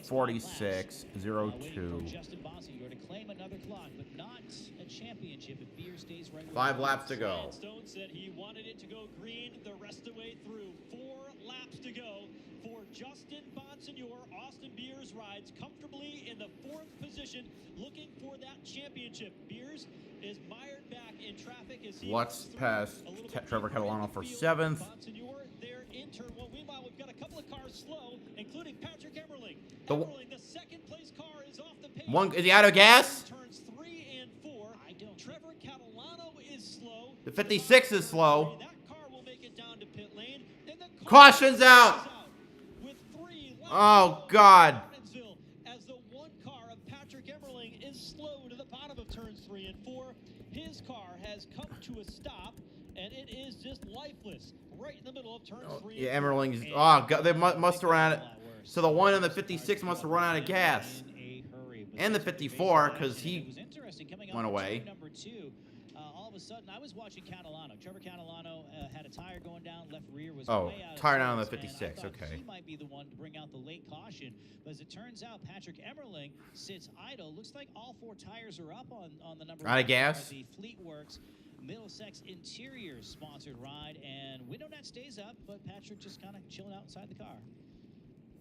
46, 02. Justin Bonsignor to claim another clock, but not a championship if Beer stays right. 5 laps to go. Stone said he wanted it to go green the rest of the way through. 4 laps to go for Justin Bonsignor. Austin Beers rides comfortably in the 4th position, looking for that championship. Beers is mired back in traffic as he Let's pass Trevor Catalano for 7th. Bonsignor there in turn one. Meanwhile, we've got a couple of cars slow, including Patrick Emmerling. The Emmerling, the second place car, is off the pace. Is he out of gas? Turns 3 and 4. Trevor Catalano is slow. The 56 is slow. That car will make it down to pit lane. And the Caution's out. With 3 laps Oh, God. Martinsville, as the one car of Patrick Emmerling is slow to the bottom of turns 3 and 4. His car has come to a stop, and it is just lifeless right in the middle of turns 3 Yeah, and 4. Emmerling is. Oh, God. They must have run out. So the one in the 56 must have run out of gas. And the 54, because he went away. Number 2. All of a sudden, I was watching Catalano. Trevor Catalano had a tire going down. Left rear was way out of tire down on the sorts, and 56. I thought Okay. he might be the one to bring out the late caution. But as it turns out, Patrick Emmerling sits idle. Looks like all 4 tires are up on the number Out of 1 gas? car, the Fleetworks Middlesex Interiors sponsored ride. And WindowNet stays up, but Patrick just kind of chilling out inside the car.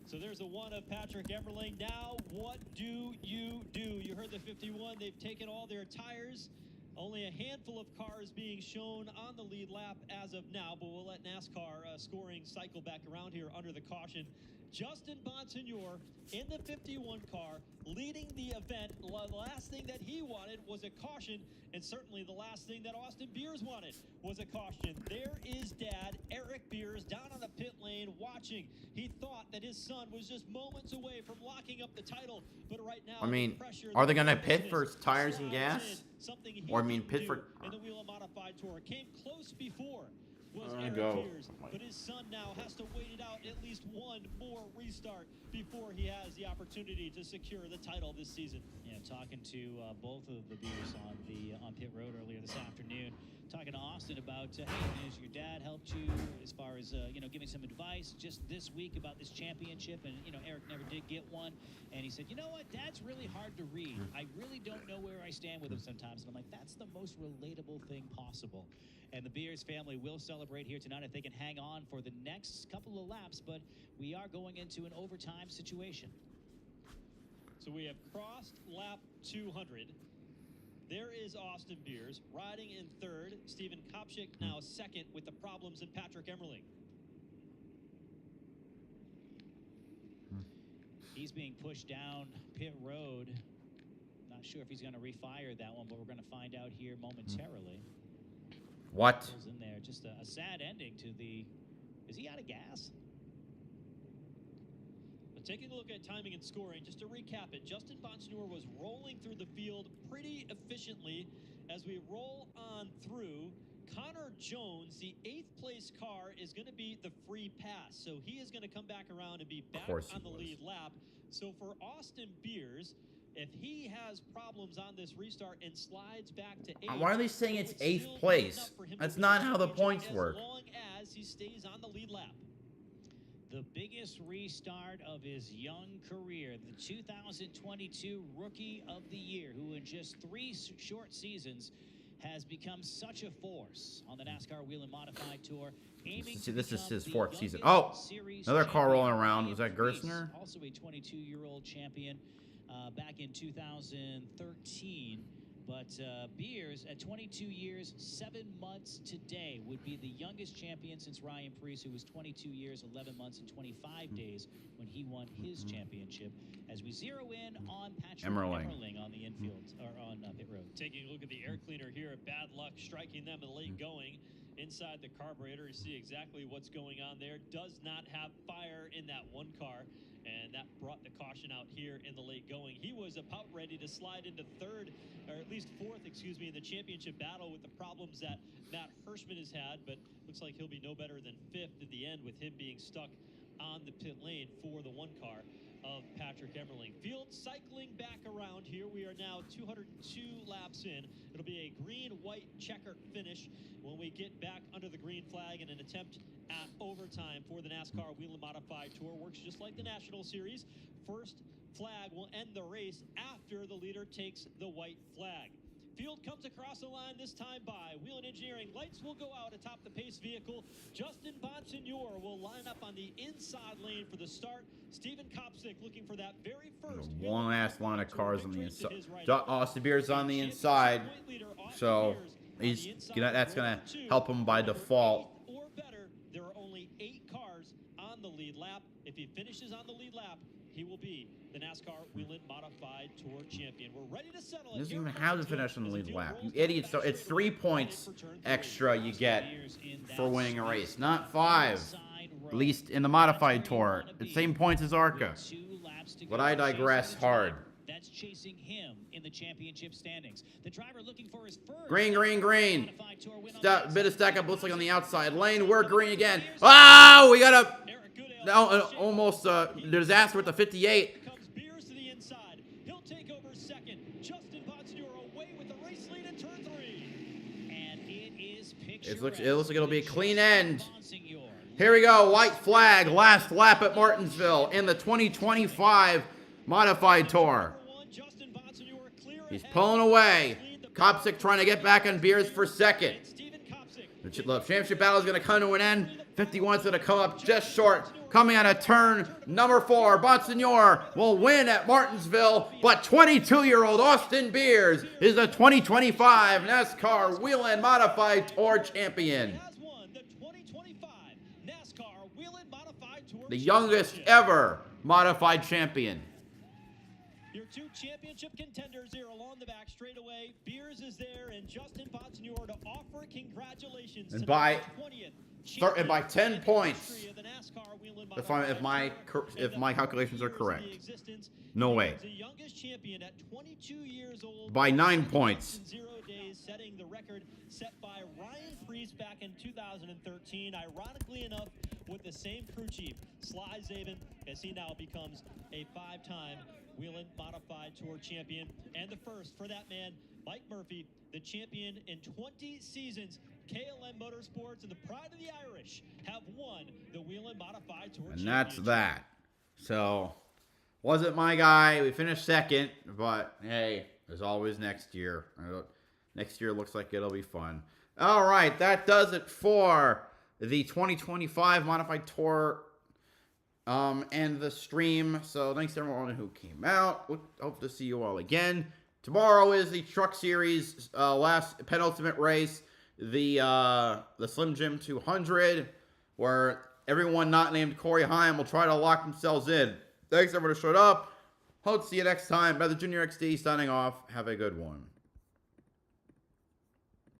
So there's a 1 of Patrick Emmerling. Now, what do? You heard the 51. They've taken all their tires. Only a handful of cars being shown on the lead lap as of now, but we'll let NASCAR scoring cycle back around here under the caution. Justin Bonsignor in the 51 car, leading the event. The last thing that he wanted was a caution, and certainly the last thing that Austin Beers wanted was a caution. There is Dad, Eric Beers, down on the pit lane watching. He thought that his son was just moments away from locking up the title, but right now, I mean, the pressure, are they the going to pit for nervousness tires and slides gas? in, something he Or, I mean, didn't pit do for. in the Wheel Modified Tour. Came close before was I'm gonna Eric go. Beers, but his son now has to wait it out at least one more restart before he has the opportunity to secure the title this season. Yeah, talking to both of the Beers on pit road earlier this afternoon, talking to Austin about, hey, has your dad helped you as far as giving some advice just this week about this championship? And Eric never did get one, and he said, you know what, Dad's really hard to read. I really don't know where I stand with him sometimes. And I'm like, that's the most relatable thing possible. And the Beers family will celebrate here tonight if they can hang on for the next couple of laps, but we are going into an overtime situation. So we have crossed lap 200. There is Austin Beers riding in 3rd. Steven Kopchik now 2nd with the problems in Patrick Emmerling. He's being pushed down pit road. Not sure if he's going to refire that one, but we're going to find out here momentarily. What? Pulls in there. Just a sad ending to the... Is he out of gas? But taking a look at timing and scoring, just to recap it, Justin Bonsignor was rolling through the field pretty efficiently. As we roll on through, Connor Jones, the 8th place car, is going to be the free pass. So he is going to come back around and be back on the lead lap. So for Austin Beers, if he has problems on this restart and slides back to 8th, why are they saying it's 8th place? That's not how the points work. As long as he stays on the lead lap. the biggest restart of his young career. The 2022 Rookie of the Year, who in just 3 short seasons has become such a force on the NASCAR Wheel and Modified Tour. This is his 4th season. Oh, another car rolling around. Was that Gerstner? Also a 22-year-old champion back in 2013. But Beers, at 22 years, 7 months today, would be the youngest champion since Ryan Preece, who was 22 years, 11 months, and 25 days when he won his championship. As we zero in on Patrick Emmerling on the infield, or on pit road. Taking a look at the air cleaner here at Bad Luck, striking them in late going. Inside the carburetor, you see exactly what's going on there. Does not have fire in that one car, and that brought the caution out here in the late going. He was about ready to slide into 3rd, or at least 4th, excuse me, in the championship battle with the problems that Matt Hirschman has had, but looks like he'll be no better than 5th at the end with him being stuck on the pit lane for the one car of Patrick Emmerling. Field cycling back around here. We are now 202 laps in. It'll be a green-white checker finish when we get back under the green flag in an attempt at overtime for the NASCAR Wheel and Modified Tour. Works just like the National Series. First flag will end the race after the leader takes the white flag. Field comes across the line this time by Wheel & Engineering. Lights will go out atop the pace vehicle. Justin Bonsignor will line up on the inside lane for the start. Stephen Kopsick looking for that very first. One last line of cars on the inside. Austin Beers on the inside, so that's gonna help him by default. Or better, there are only 8 cars on the lead lap. If he finishes on the lead lap, he will be the NASCAR Wheel and Modified Tour champion. We're ready to settle it. He doesn't even have to finish on the lead lap. You idiot. So it's 3 points extra you get for winning a race, not 5. At least in the Modified Tour. The same points as ARCA. But I digress hard. That's chasing him in the championship standings. The driver looking for his first green. Bit of stack up, looks like on the outside lane. We're green again. Oh, we got a almost disaster with the 58. Beers to the inside. He'll take over 2nd. Justin Bonsignor away with the race lead in turn 3. And it is it looks like it'll be a clean end. Here we go. White flag. Last lap at Martinsville in the 2025 Modified Tour. He's pulling away. Kopsick trying to get back on Beers for 2nd. The championship battle is going to come to an end. 51's going to come up just short. Coming out of turn number 4, Bonsignor will win at Martinsville, but 22-year-old Austin Beers is the 2025 NASCAR Wheel and Modified Tour champion. The youngest ever modified champion. Your 2 championship contenders here along the back straightaway. Beers is there, and Justin Bonsignor to offer congratulations. And by 10 points, if my calculations are correct. No way. The youngest champion at 22 years old. By 9 points. 0 days, setting the record set by Ryan Preece back in 2013. Ironically enough, with the same crew chief, Sly Zabin, as he now becomes a 5-time Wheel and Modified Tour champion. And the first for that man, Mike Murphy, the champion in 20 seasons. KLM Motorsports and the Pride of the Irish have won the Wheel and Modified Tour championship. And that's that. So, wasn't my guy. We finished 2nd, but hey, there's always next year. Next year looks like it'll be fun. All right, that does it for the 2025 Modified Tour and the stream. So thanks to everyone who came out. Hope to see you all again. Tomorrow is the Truck Series last penultimate race, the Slim Jim 200, where everyone not named Corey Heim will try to lock themselves in. Thanks everyone who showed up. Hope to see you next time. BowserJrXD signing off. Have a good one.